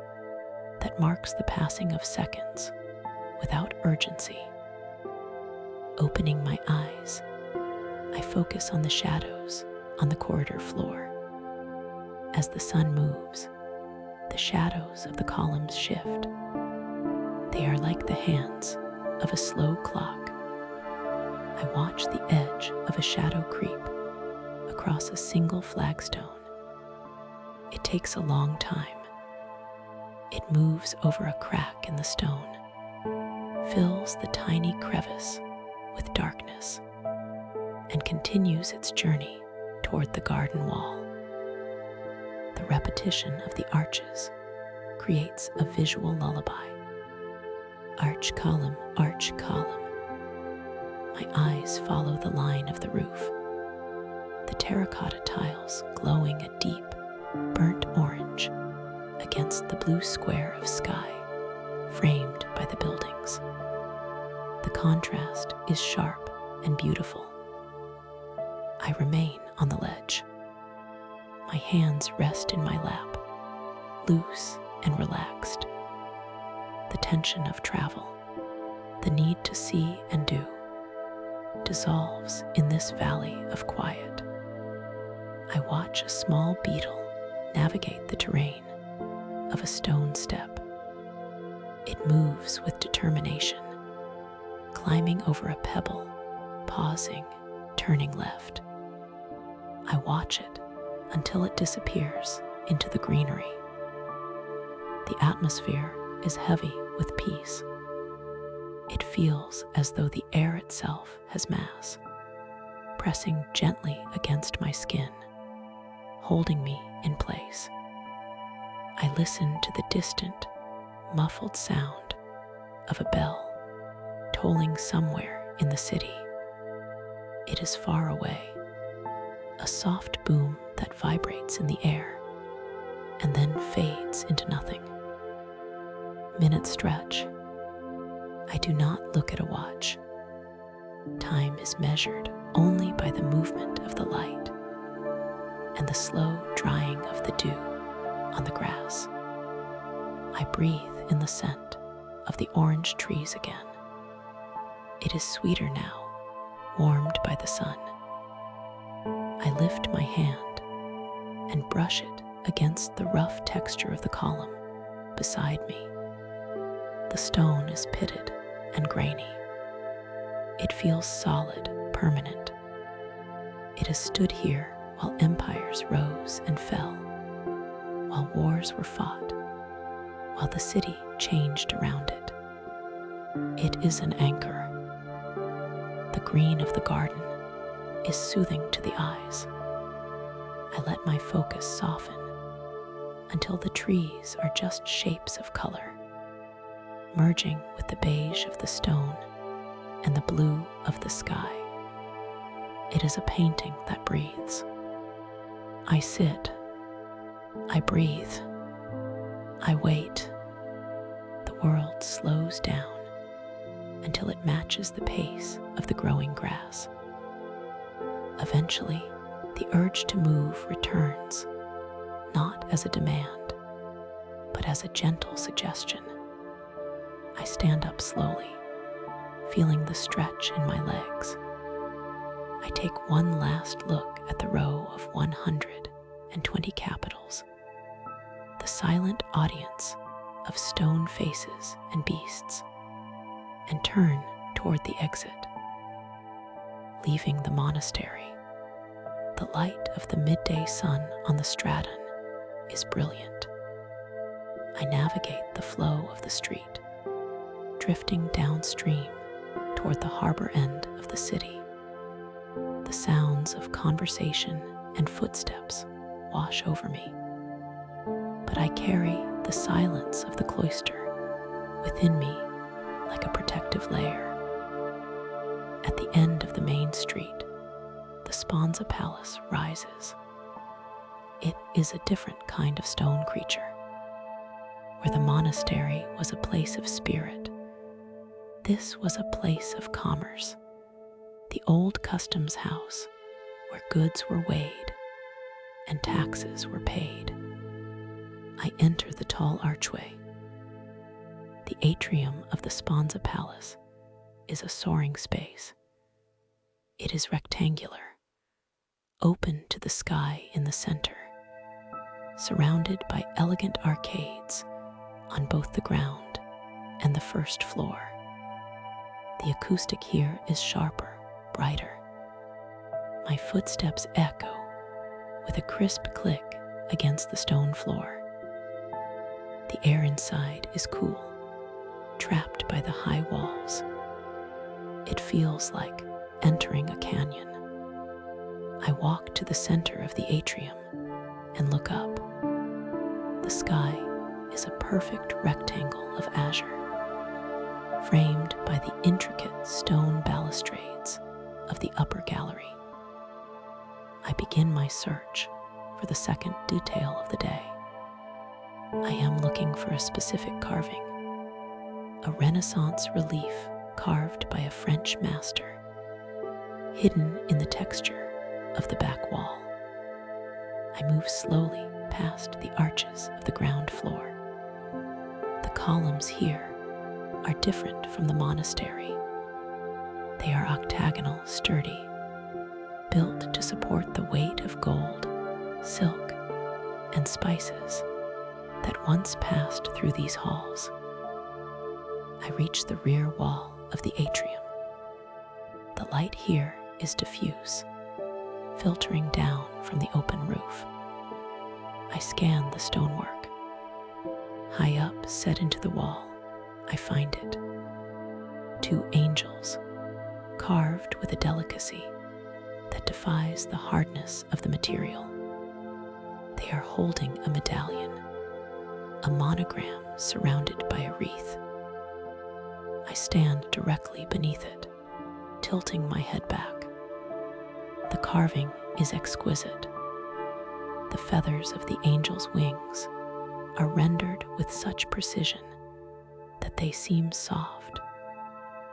that marks the passing of seconds without urgency. Opening my eyes, I focus on the shadows on the corridor floor. As the sun moves, the shadows of the columns shift. They are like the hands of a slow clock. I watch the edge of a shadow creep across a single flagstone. It takes a long time. It moves over a crack in the stone, fills the tiny crevice with darkness, and continues its journey toward the garden wall. The repetition of the arches creates a visual lullaby. Arch column, arch column. My eyes follow the line of the roof, the terracotta tiles glowing a deep, burnt orange against the blue square of sky framed by the buildings. The contrast is sharp and beautiful. I remain on the ledge. My hands rest in my lap, loose and relaxed. The tension of travel, the need to see and do, dissolves in this valley of quiet. I watch a small beetle navigate the terrain of a stone step. It moves with determination, climbing over a pebble, pausing, turning left. I watch it until it disappears into the greenery. The atmosphere is heavy with peace. It feels as though the air itself has mass, pressing gently against my skin, holding me in place. I listen to the distant, muffled sound of a bell tolling somewhere in the city. It is far away, a soft boom that vibrates in the air and then fades into nothing. Minutes stretch. I do not look at a watch. Time is measured only by the movement of the light and the slow drying of the dew on the grass. I breathe in the scent of the orange trees again. It is sweeter now, warmed by the sun. I lift my hand and brush it against the rough texture of the column beside me. The stone is pitted and grainy. It feels solid, permanent. It has stood here while empires rose and fell, while wars were fought, while the city changed around it. It is an anchor. The green of the garden is soothing to the eyes. I let my focus soften until the trees are just shapes of color, merging with the beige of the stone and the blue of the sky. It is a painting that breathes. I sit, I breathe, I wait. The world slows down until it matches the pace of the growing grass. Eventually, the urge to move returns, not as a demand, but as a gentle suggestion. I stand up slowly, feeling the stretch in my legs. I take one last look at the row of 120 capitals, the silent audience of stone faces and beasts, and turn toward the exit. Leaving the monastery, the light of the midday sun on the straton is brilliant. I navigate the flow of the street, drifting downstream toward the harbor end of the city. The sounds of conversation and footsteps wash over me, but I carry the silence of the cloister within me like a protective layer. At the end of the main street, the Sponza Palace rises. It is a different kind of stone creature. Where the monastery was a place of spirit, this was a place of commerce, the old customs house where goods were weighed and taxes were paid. I enter the tall archway. The atrium of the Sponza Palace is a soaring space. It is rectangular, open to the sky in the center, surrounded by elegant arcades on both the ground and the first floor. The acoustic here is sharper, brighter. My footsteps echo with a crisp click against the stone floor. The air inside is cool, trapped by the high walls. It feels like entering a canyon. I walk to the center of the atrium and look up. The sky is a perfect rectangle of azure, framed by the intricate stone balustrades of the upper gallery. I begin my search for the second detail of the day. I am looking for a specific carving, a Renaissance relief carved by a French master, hidden in the texture of the back wall. I move slowly past the arches of the ground floor. The columns here are different from the monastery. They are octagonal, sturdy, built to support the weight of gold, silk, and spices that once passed through these halls. I reach the rear wall of the atrium. The light here is diffuse, filtering down from the open roof. I scan the stonework. High up, set into the wall, I find it. Two angels, carved with a delicacy that defies the hardness of the material. They are holding a medallion, a monogram surrounded by a wreath. I stand directly beneath it, tilting my head back. The carving is exquisite. The feathers of the angel's wings are rendered with such precision that they seem soft,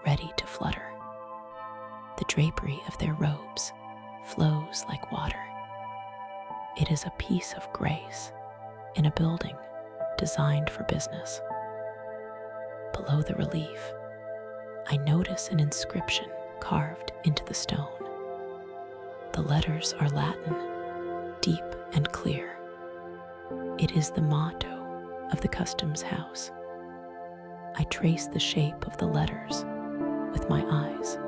ready to flutter. The drapery of their robes flows like water. It is a piece of grace in a building designed for business. Below the relief, I notice an inscription carved into the stone. The letters are Latin, deep and clear. It is the motto of the customs house. I trace the shape of the letters with my eyes.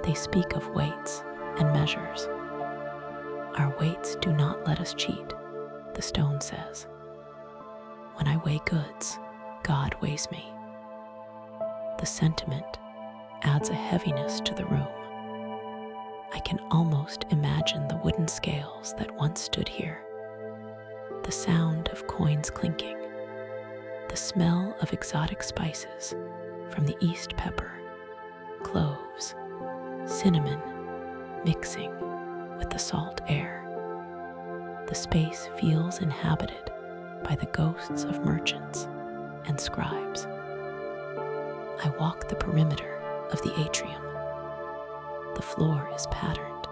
They speak of weights and measures. Our weights do not let us cheat, the stone says. When I weigh goods, God weighs me. The sentiment adds a heaviness to the room. I can almost imagine the wooden scales that once stood here, the sound of coins clinking, the smell of exotic spices from the east pepper, cloves, cinnamon mixing with the salt air. The space feels inhabited by the ghosts of merchants and scribes. I walk the perimeter of the atrium. The floor is patterned,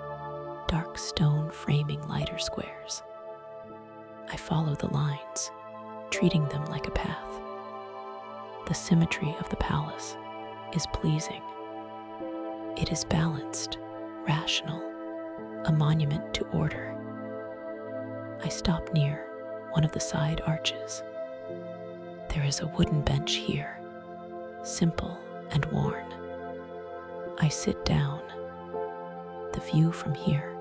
dark stone framing lighter squares. I follow the lines, treating them like a path. The symmetry of the palace is pleasing. It is balanced, rational, a monument to order. I stop near one of the side arches. There is a wooden bench here, simple and worn. I sit down. The view from here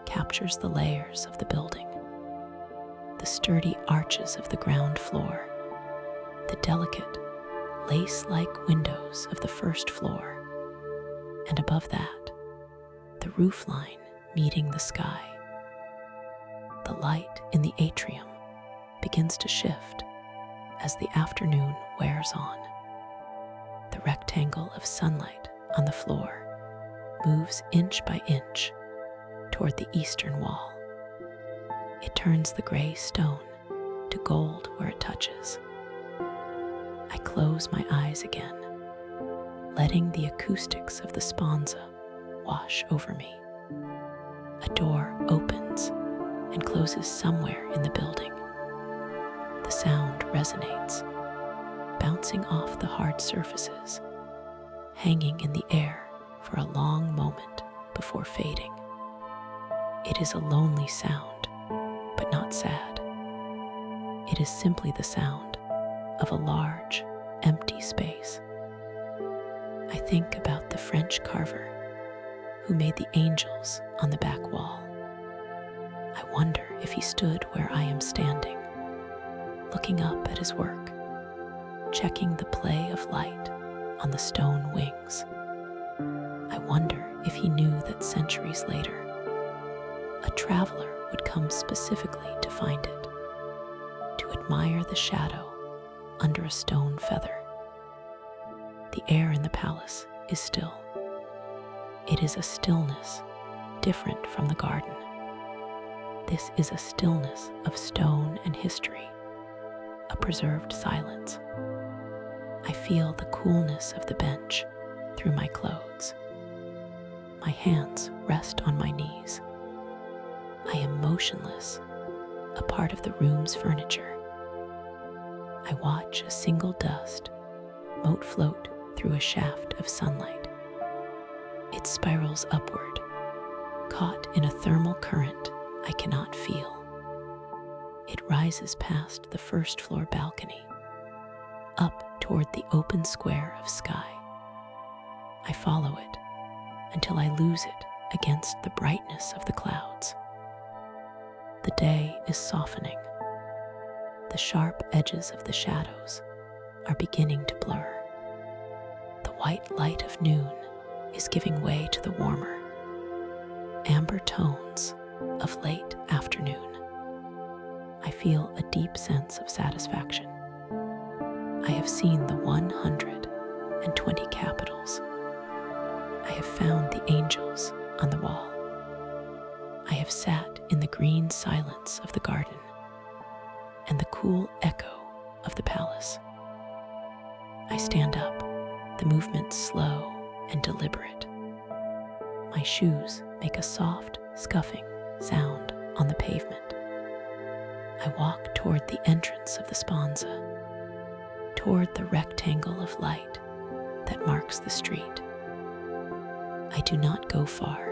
captures the layers of the building, the sturdy arches of the ground floor, the delicate, lace-like windows of the first floor, and above that, the roofline meeting the sky. The light in the atrium begins to shift as the afternoon wears on. The rectangle of sunlight on the floor moves inch by inch toward the eastern wall. It turns the gray stone to gold where it touches. I close my eyes again, letting the acoustics of the sponza wash over me. A door opens and closes somewhere in the building. The sound resonates, bouncing off the hard surfaces, hanging in the air for a long moment before fading. It is a lonely sound, but not sad. It is simply the sound of a large, empty space. I think about the French carver who made the angels on the back wall. I wonder if he stood where I am standing, looking up at his work, checking the play of light on the stone wings. I wonder if he knew that centuries later, a traveler would come specifically to find it, to admire the shadow under a stone feather. The air in the palace is still. It is a stillness different from the garden. This is a stillness of stone and history, a preserved silence. I feel the coolness of the bench through my clothes. My hands rest on my knees. I am motionless, a part of the room's furniture. I watch a single dust mote float through a shaft of sunlight. It spirals upward, caught in a thermal current I cannot feel. It rises past the first floor balcony, up toward the open square of sky. I follow it until I lose it against the brightness of the clouds. The day is softening. The sharp edges of the shadows are beginning to blur. The white light of noon is giving way to the warmer, amber tones of late afternoon. I feel a deep sense of satisfaction. I have seen the 120 capitals. I have found the angels on the wall. I have sat in the green silence of the garden and the cool echo of the palace. I stand up, the movement slow and deliberate. My shoes make a soft, scuffing sound on the pavement. I walk toward the entrance of the sponza, toward the rectangle of light that marks the street. I do not go far.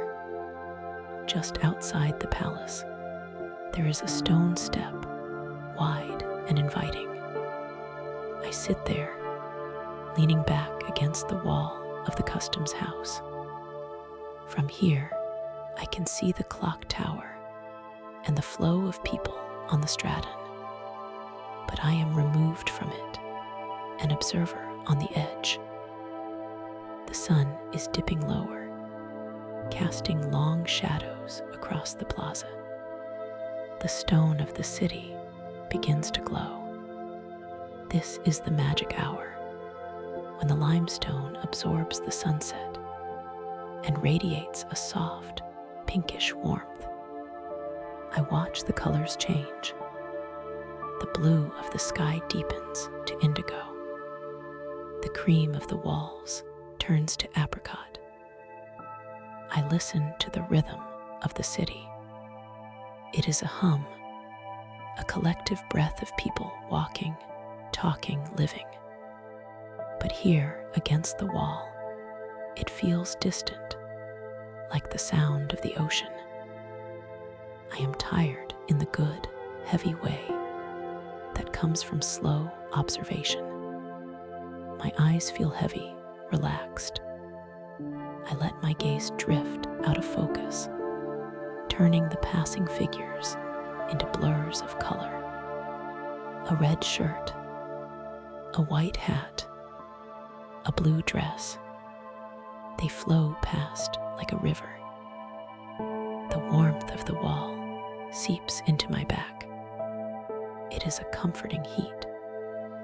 Just outside the palace, there is a stone step, wide and inviting. I sit there, leaning back against the wall of the customs house. From here, I can see the clock tower and the flow of people on the Stratton. But I am removed from it, an observer on the edge. The sun is dipping lower, casting long shadows across the plaza. The stone of the city begins to glow. This is the magic hour, when the limestone absorbs the sunset and radiates a soft, pinkish warmth. I watch the colors change. The blue of the sky deepens to indigo. The cream of the walls turns to apricot. I listen to the rhythm of the city. It is a hum, a collective breath of people walking, talking, living. But here, against the wall, it feels distant, like the sound of the ocean. I am tired in the good, heavy way that comes from slow observation. My eyes feel heavy, relaxed. I let my gaze drift out of focus, turning the passing figures into blurs of color. A red shirt, a white hat, a blue dress. They flow past like a river. The warmth of the wall seeps into my back. It is a comforting heat,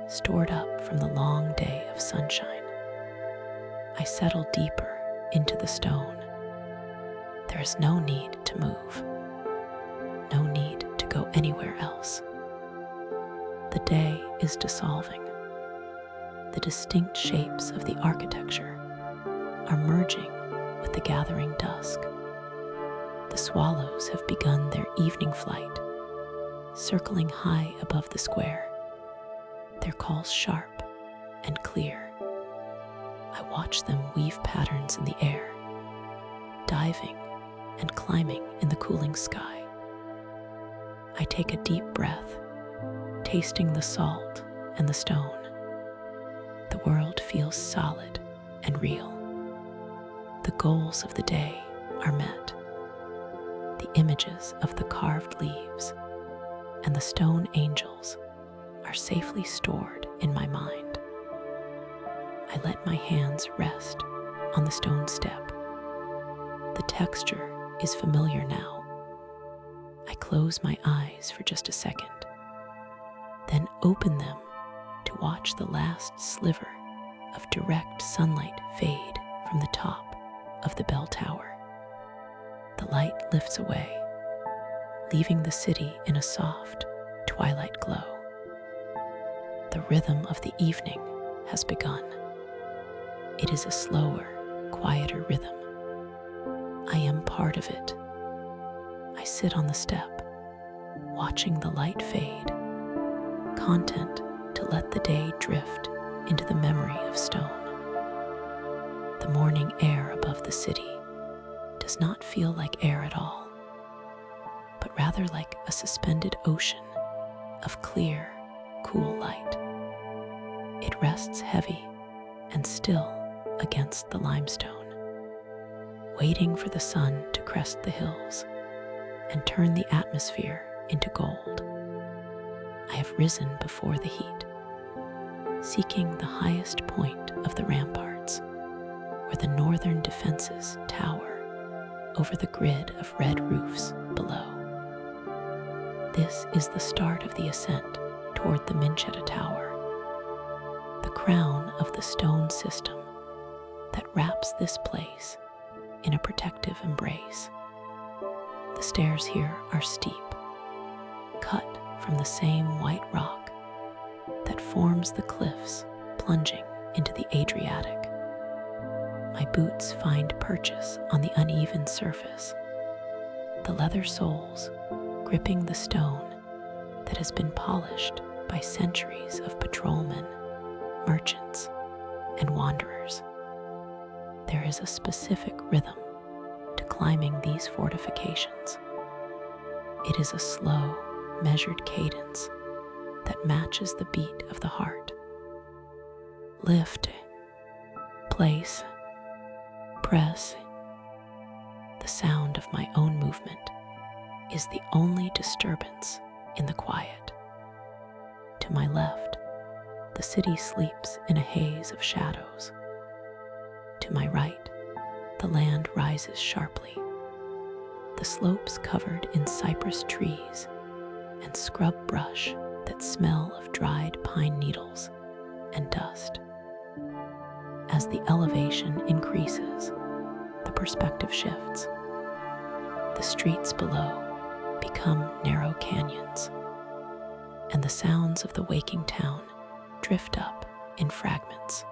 stored up from the long day of sunshine. I settle deeper into the stone. There is no need to move, no need to go anywhere else. The day is dissolving. The distinct shapes of the architecture are merging with the gathering dusk. The swallows have begun their evening flight, circling high above the square, their calls sharp and clear. I watch them weave patterns in the air, diving and climbing in the cooling sky. I take a deep breath, tasting the salt and the stone. The world feels solid and real. The goals of the day are met. The images of the carved leaves and the stone angels are safely stored in my mind. I let my hands rest on the stone step. The texture is familiar now. I close my eyes for just a second, then open them to watch the last sliver of direct sunlight fade from the top of the bell tower. The light lifts away, leaving the city in a soft twilight glow. The rhythm of the evening has begun. It is a slower, quieter rhythm. I am part of it. I sit on the step, watching the light fade, content to let the day drift into the memory of stone. The morning air above the city does not feel like air at all, but rather like a suspended ocean of clear, cool light. It rests heavy and still against the limestone, waiting for the sun to crest the hills and turn the atmosphere into gold. I have risen before the heat, seeking the highest point of the ramparts, where the northern defenses tower over the grid of red roofs below. This is the start of the ascent toward the Minchetta Tower, the crown of the stone system that wraps this place in a protective embrace. The stairs here are steep, cut from the same white rock that forms the cliffs plunging into the Adriatic. My boots find purchase on the uneven surface, the leather soles gripping the stone that has been polished by centuries of patrolmen, merchants, and wanderers. There is a specific rhythm to climbing these fortifications. It is a slow, measured cadence that matches the beat of the heart. Lift, place, press. The sound of my own movement is the only disturbance in the quiet. To my left, the city sleeps in a haze of shadows. To my right, the land rises sharply, the slopes covered in cypress trees and scrub brush that smell of dried pine needles and dust. As the elevation increases, the perspective shifts. The streets below become narrow canyons, and the sounds of the waking town drift up in fragments.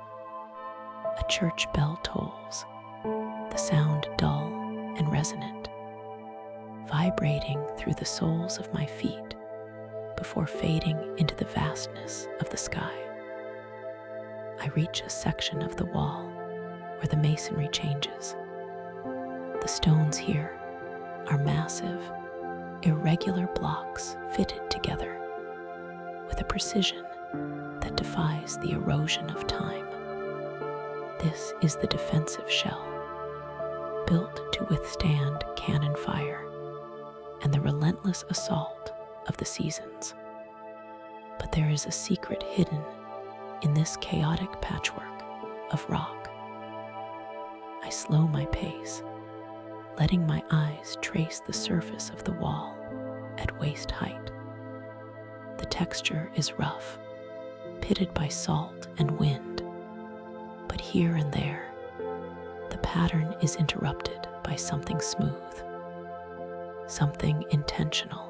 A church bell tolls, the sound dull and resonant, vibrating through the soles of my feet before fading into the vastness of the sky. I reach a section of the wall where the masonry changes. The stones here are massive, irregular blocks fitted together with a precision that defies the erosion of time. This is the defensive shell, built to withstand cannon fire and the relentless assault of the seasons. But there is a secret hidden in this chaotic patchwork of rock. I slow my pace, letting my eyes trace the surface of the wall at waist height. The texture is rough, pitted by salt and wind, but here and there, the pattern is interrupted by something smooth, something intentional,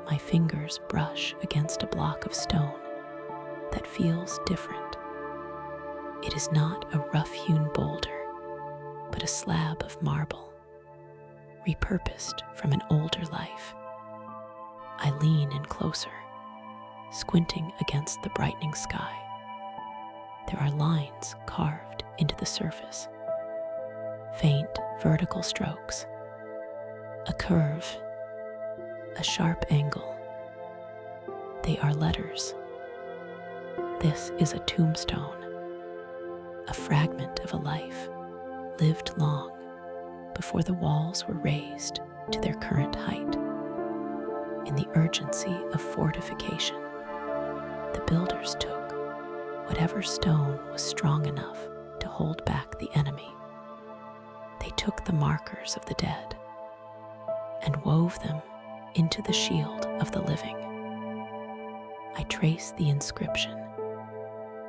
My fingers brush against a block of stone that feels different. It is not a rough-hewn boulder, but a slab of marble, repurposed from an older life. I lean in closer, squinting against the brightening sky. There are lines carved into the surface, faint vertical strokes, a curve, a sharp angle. They are letters. This is a tombstone, a fragment of a life lived long before the walls were raised to their current height. In the urgency of fortification, the builders took whatever stone was strong enough to hold back the enemy. They took the markers of the dead and wove them into the shield of the living. I trace the inscription,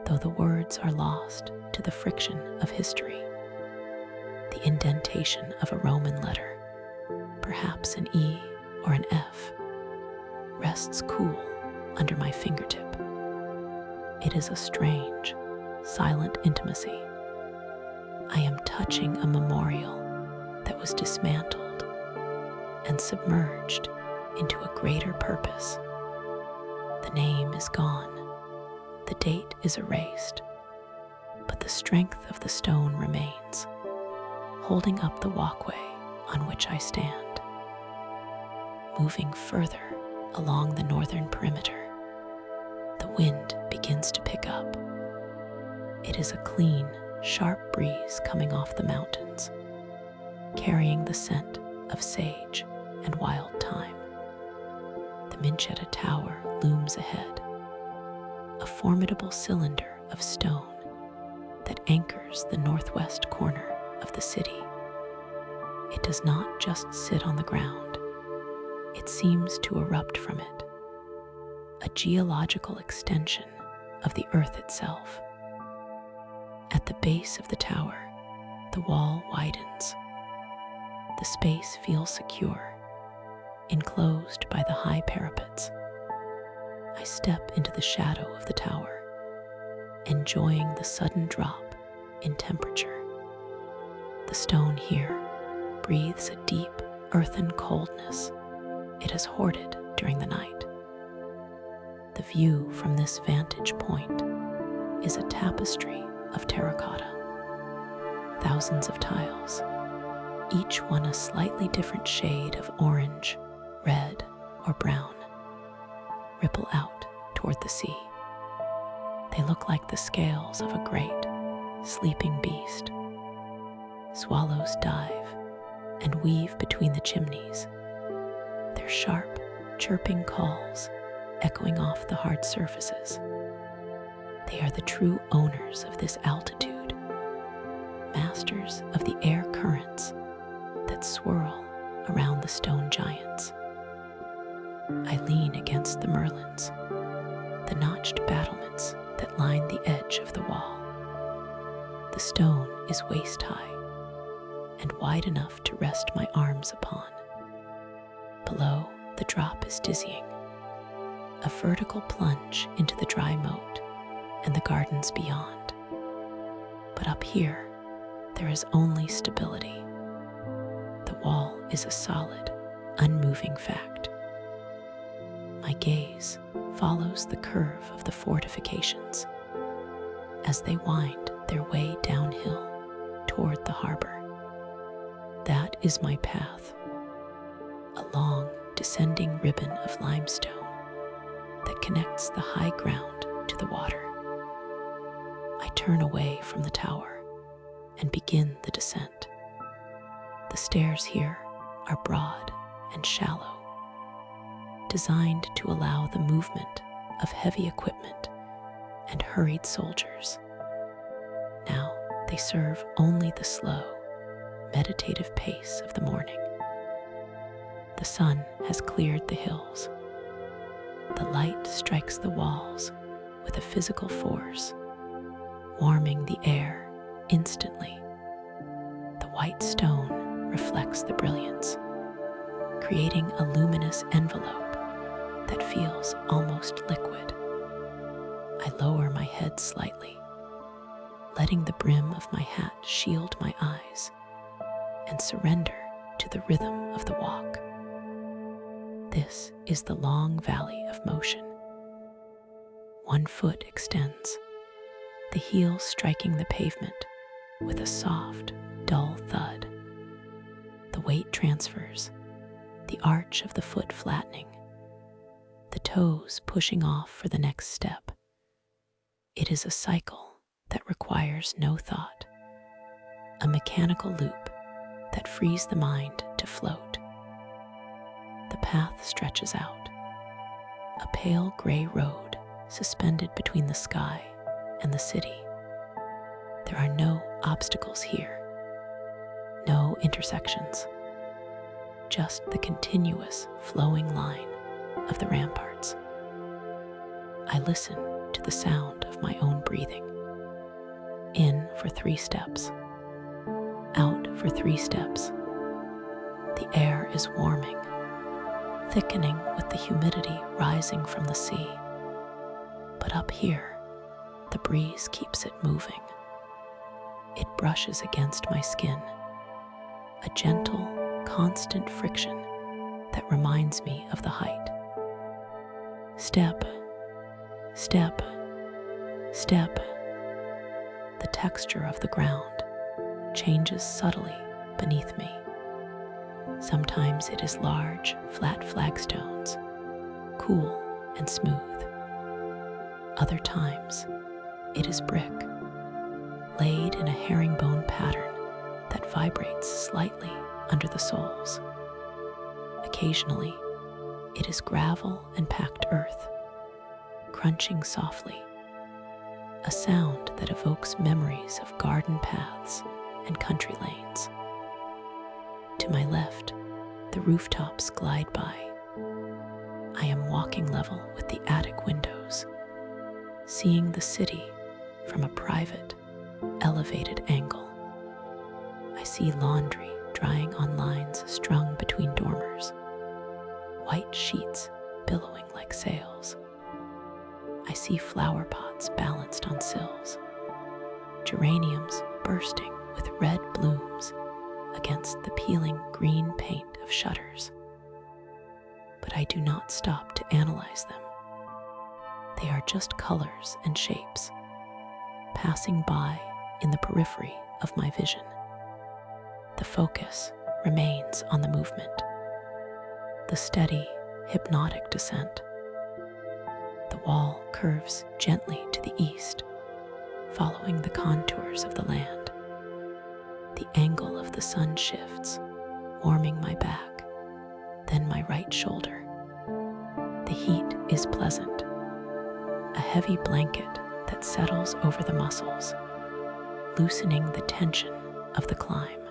though the words are lost to the friction of history. The indentation of a Roman letter, perhaps an E or an F, rests cool under my fingertip. It is a strange, silent intimacy. I am touching a memorial that was dismantled and submerged into a greater purpose. The name is gone, the date is erased, but the strength of the stone remains, holding up the walkway on which I stand. Moving further along the northern perimeter, the wind begins to pick up. It is a clean, sharp breeze coming off the mountains, carrying the scent of sage and wild thyme. The Minchetta Tower looms ahead, a formidable cylinder of stone that anchors the northwest corner of the city. It does not just sit on the ground, it seems to erupt from it, a geological extension of the earth itself. At the base of the tower, the wall widens. The space feels secure, enclosed by the high parapets. I step into the shadow of the tower, enjoying the sudden drop in temperature. The stone here breathes a deep, earthen coldness it has hoarded during the night. The view from this vantage point is a tapestry of terracotta. Thousands of tiles, each one a slightly different shade of orange, red, or brown, ripple out toward the sea. They look like the scales of a great, sleeping beast. Swallows dive and weave between the chimneys, their sharp, chirping calls echoing off the hard surfaces. They are the true owners of this altitude, masters of the air currents that swirl around the stone giants. I lean against the merlons, the notched battlements that line the edge of the wall. The stone is waist-high and wide enough to rest my arms upon. Below, the drop is dizzying, a vertical plunge into the dry moat and the gardens beyond. But up here, there is only stability. The wall is a solid, unmoving fact. My gaze follows the curve of the fortifications as they wind their way downhill toward the harbor. That is my path, a long, descending ribbon of limestone that connects the high ground to the water. I turn away from the tower and begin the descent. The stairs here are broad and shallow, designed to allow the movement of heavy equipment and hurried soldiers. Now they serve only the slow, meditative pace of the morning. The sun has cleared the hills. The light strikes the walls with a physical force, warming the air instantly. The white stone reflects the brilliance, creating a luminous envelope that feels almost liquid. I lower my head slightly, letting the brim of my hat shield my eyes, and surrender to the rhythm of the walk. This is the long valley of motion. One foot extends, the heel striking the pavement with a soft, dull thud. The weight transfers, the arch of the foot flattening, the toes pushing off for the next step. It is a cycle that requires no thought, a mechanical loop that frees the mind to float. The path stretches out, a pale gray road suspended between the sky and the city. There are no obstacles here, no intersections, just the continuous flowing line of the ramparts. I listen to the sound of my own breathing. In for 3 steps, out for 3 steps. The air is warming, thickening with the humidity rising from the sea. But up here, the breeze keeps it moving. It brushes against my skin, a gentle, constant friction that reminds me of the height. Step, step, step. The texture of the ground changes subtly beneath me. Sometimes it is large, flat flagstones, cool and smooth. Other times, it is brick, laid in a herringbone pattern that vibrates slightly under the soles. Occasionally, it is gravel and packed earth, crunching softly, a sound that evokes memories of garden paths and country lanes. To my left, the rooftops glide by. I am walking level with the attic windows, seeing the city from a private, elevated angle. I see laundry drying on lines strung between dormers, white sheets billowing like sails. I see flower pots balanced on sills, geraniums bursting with red blooms against the peeling green paint of shutters. But I do not stop to analyze them. They are just colors and shapes, passing by in the periphery of my vision. The focus remains on the movement, the steady, hypnotic descent. The wall curves gently to the east, following the contours of the land. The angle of the sun shifts, warming my back, then my right shoulder. The heat is pleasant, a heavy blanket that settles over the muscles, loosening the tension of the climb.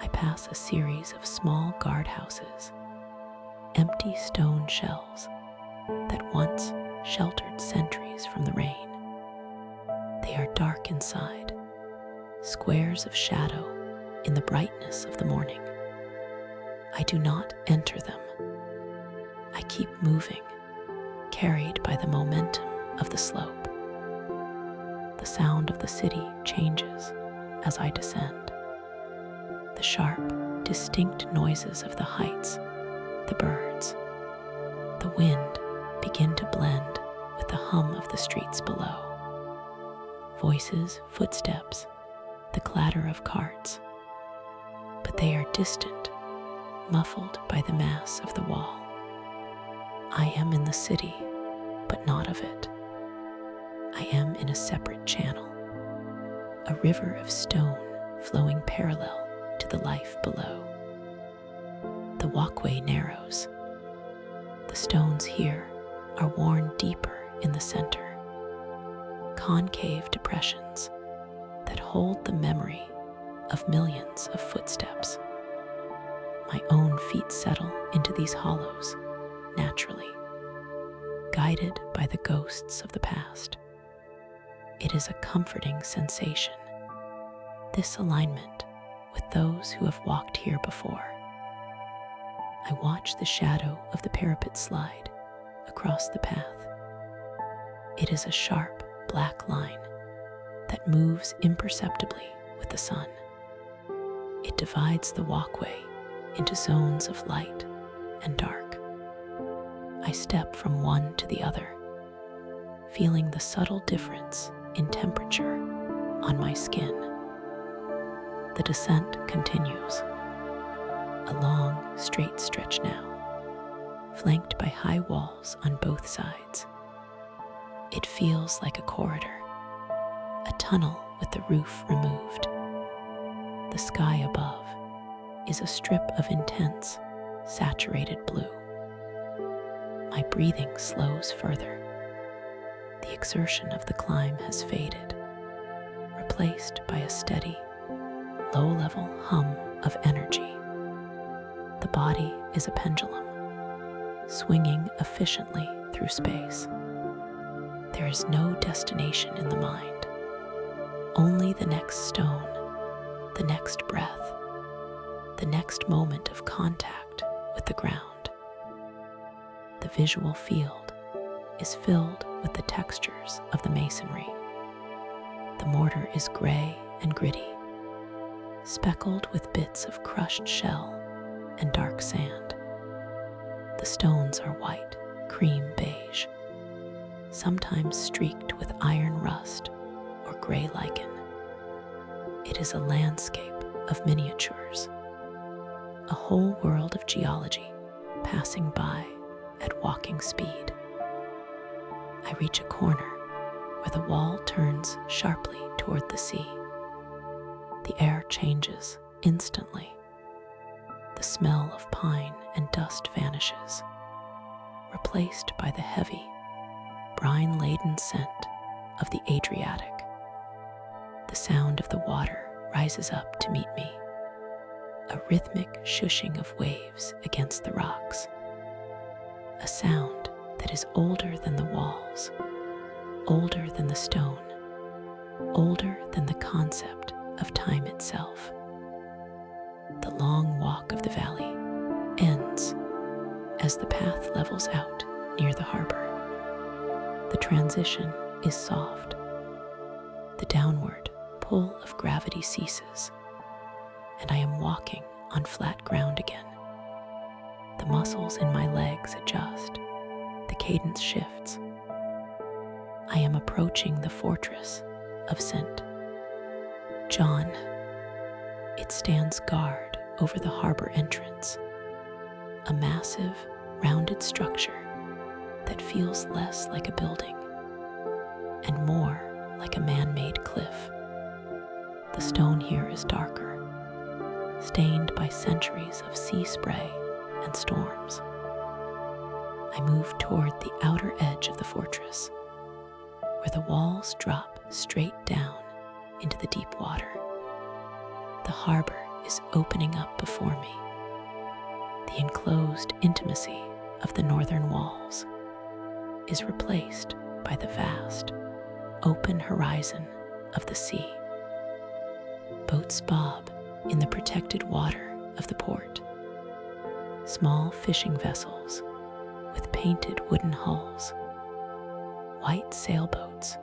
I pass a series of small guardhouses, empty stone shells that once sheltered sentries from the rain. They are dark inside, squares of shadow in the brightness of the morning. I do not enter them. I keep moving, carried by the momentum of the slope. The sound of the city changes as I descend. The sharp, distinct noises of the heights, the birds, the wind begin to blend with the hum of the streets below. Voices, footsteps, the clatter of carts. But they are distant, muffled by the mass of the wall. I am in the city, but not of it. I am in a separate channel, a river of stone flowing parallel to the life below. The walkway narrows. The stones here are worn deeper in the center, concave depressions that hold the memory of millions of footsteps. My own feet settle into these hollows naturally, guided by the ghosts of the past. It is a comforting sensation, this alignment with those who have walked here before. I watch the shadow of the parapet slide across the path. It is a sharp, black line that moves imperceptibly with the sun. It divides the walkway into zones of light and dark. I step from one to the other, feeling the subtle difference in temperature on my skin. The descent continues, a long, straight stretch now, flanked by high walls on both sides. It feels like a corridor, a tunnel with the roof removed. The sky above is a strip of intense, saturated blue. My breathing slows further. The exertion of the climb has faded, replaced by a steady, low-level hum of energy. The body is a pendulum, swinging efficiently through space. There is no destination in the mind, only the next stone, the next breath, the next moment of contact with the ground. The visual field is filled with the textures of the masonry. The mortar is gray and gritty, speckled with bits of crushed shell and dark sand. The stones are white, cream beige, sometimes streaked with iron rust or gray lichen. It is a landscape of miniatures, a whole world of geology passing by at walking speed. I reach a corner where the wall turns sharply toward the sea. The air changes instantly. The smell of pine and dust vanishes, replaced by the heavy, brine-laden scent of the Adriatic. The sound of the water rises up to meet me, a rhythmic shushing of waves against the rocks, a sound that is older than the walls, older than the stone, older than the concept of time itself. The long walk of the valley ends as the path levels out near the harbor. The transition is soft. The downward pull of gravity ceases, and I am walking on flat ground again. The muscles in my legs adjust. The cadence shifts. I am approaching the fortress of St. John. It stands guard over the harbor entrance, a massive, rounded structure that feels less like a building and more like a man-made cliff. The stone here is darker, stained by centuries of sea spray and storms. I move toward the outer edge of the fortress, where the walls drop straight down into the deep water. The harbor is opening up before me. The enclosed intimacy of the northern walls is replaced by the vast, open horizon of the sea. Boats bob in the protected water of the port. Small fishing vessels with painted wooden hulls, white sailboats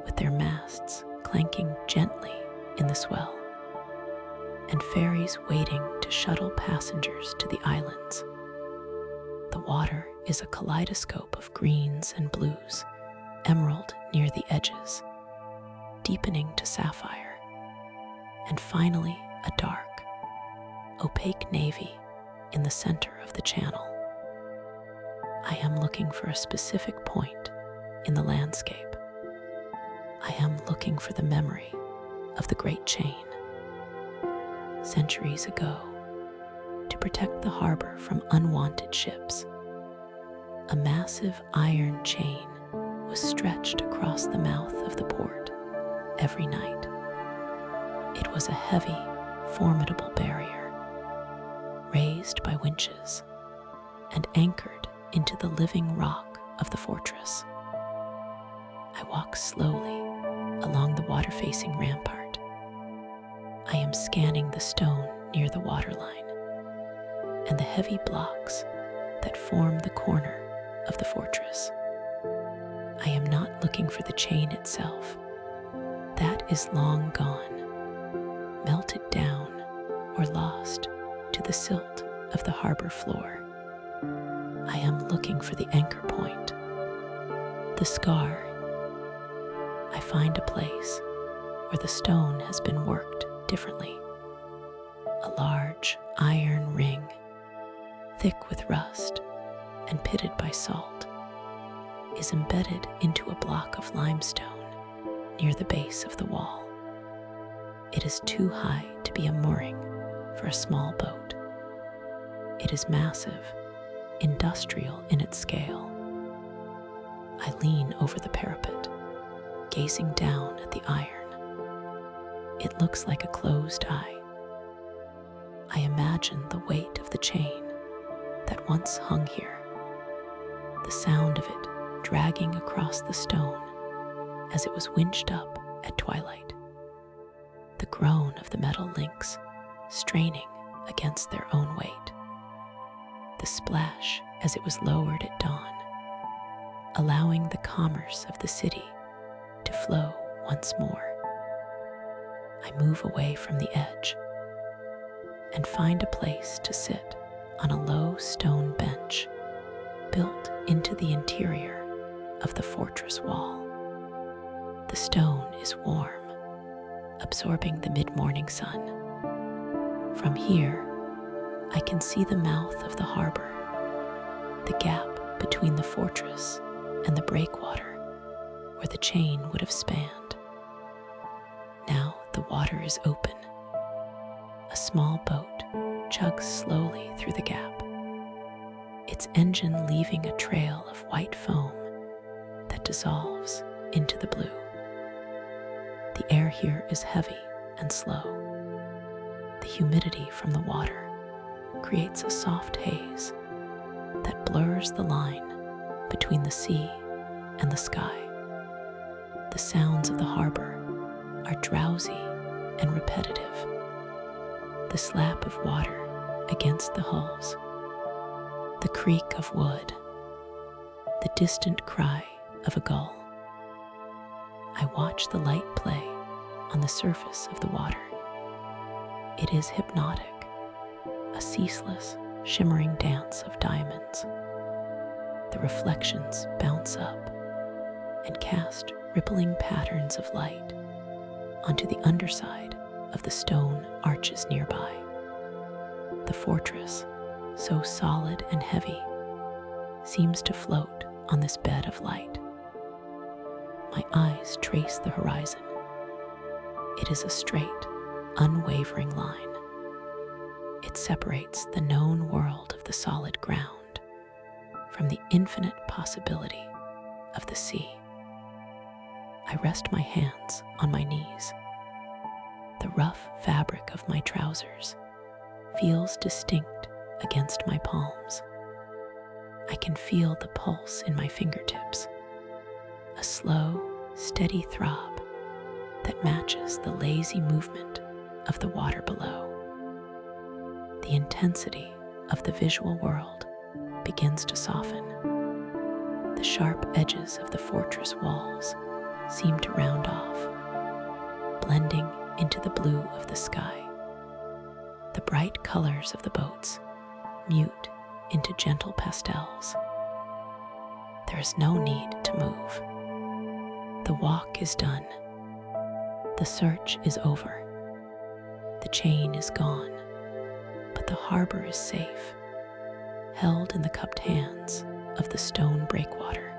with their masts clanking gently in the swell, and ferries waiting to shuttle passengers to the islands. The water is a kaleidoscope of greens and blues, emerald near the edges, deepening to sapphire, and finally a dark, opaque navy in the center of the channel. I am looking for a specific point in the landscape. I am looking for the memory of the Great Chain. Centuries ago, to protect the harbor from unwanted ships, a massive iron chain was stretched across the mouth of the port every night. It was a heavy, formidable barrier, raised by winches and anchored into the living rock of the fortress. I walk slowly along the water-facing rampart. I am scanning the stone near the waterline. and the heavy blocks that form the corner of the fortress. I am not looking for the chain itself. That is long gone, melted down or lost to the silt of the harbor floor. I am looking for the anchor point, the scar. I find a place where the stone has been worked differently. A large iron ring, thick with rust and pitted by salt, is embedded into a block of limestone near the base of the wall. It is too high to be a mooring for a small boat. It is massive, industrial in its scale. I lean over the parapet, gazing down at the iron. It looks like a closed eye. I imagine the weight of the chain that once hung here, the sound of it dragging across the stone as it was winched up at twilight, the groan of the metal links straining against their own weight, the splash as it was lowered at dawn, allowing the commerce of the city to flow once more. I move away from the edge and find a place to sit on a low stone bench built into the interior of the fortress wall. The stone is warm, absorbing the mid-morning sun. From here, I can see the mouth of the harbor, the gap between the fortress and the breakwater where the chain would have spanned. Now the water is open. A small boat chugs slowly through the gap, its engine leaving a trail of white foam that dissolves into the blue. The air here is heavy and slow. The humidity from the water creates a soft haze that blurs the line between the sea and the sky. The sounds of the harbor are drowsy and repetitive. The slap of water against the hulls, the creak of wood, the distant cry of a gull. I watch the light play on the surface of the water. It is hypnotic, a ceaseless, shimmering dance of diamonds. The reflections bounce up and cast rippling patterns of light onto the underside of the stone arches nearby. The fortress, so solid and heavy, seems to float on this bed of light. My eyes trace the horizon. It is a straight, unwavering line. It separates the known world of the solid ground from the infinite possibility of the sea. I rest my hands on my knees. The rough fabric of my trousers feels distinct against my palms. I can feel the pulse in my fingertips, a slow, steady throb that matches the lazy movement of the water below. The intensity of the visual world begins to soften. The sharp edges of the fortress walls seem to round off, blending into the blue of the sky. The bright colors of the boats mute into gentle pastels. There is no need to move. The walk is done. The search is over. The chain is gone, but the harbor is safe, held in the cupped hands of the stone breakwater.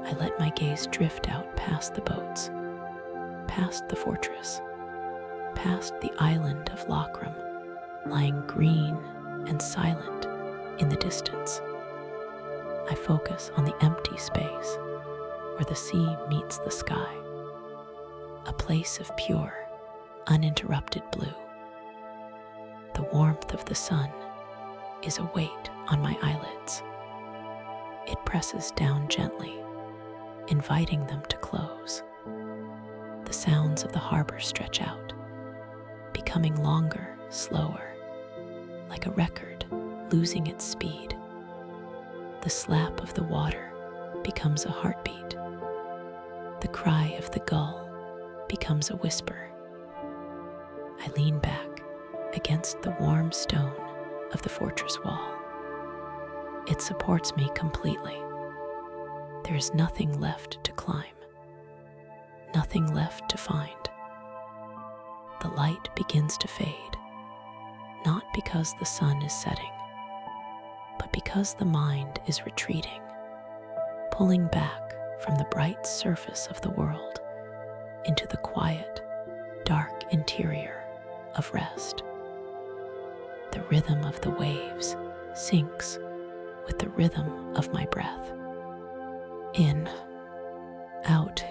I let my gaze drift out past the boats, past the fortress, past the island of Lochram, lying green and silent in the distance. I focus on the empty space where the sea meets the sky, a place of pure, uninterrupted blue. The warmth of the sun is a weight on my eyelids. It presses down gently, inviting them to close. The sounds of the harbor stretch out, becoming longer, slower, like like a record losing its speed. The slap of the water becomes a heartbeat. The cry of the gull becomes a whisper. I lean back against the warm stone of the fortress wall. It supports me completely. There is nothing left to climb, nothing left to find. The light begins to fade, not because the sun is setting, but because the mind is retreating, pulling back from the bright surface of the world into the quiet, dark interior of rest. The rhythm of the waves syncs with the rhythm of my breath. In, out,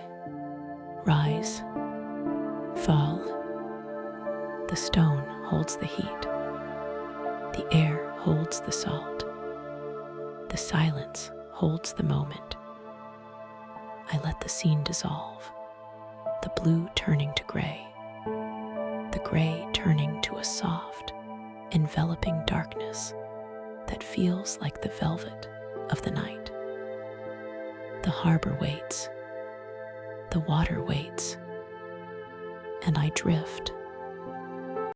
rise, fall. The stone holds the heat. The air holds the salt. The silence holds the moment. I let the scene dissolve, the blue turning to gray, the gray turning to a soft, enveloping darkness that feels like the velvet of the night. The harbor waits, the water waits, and I drift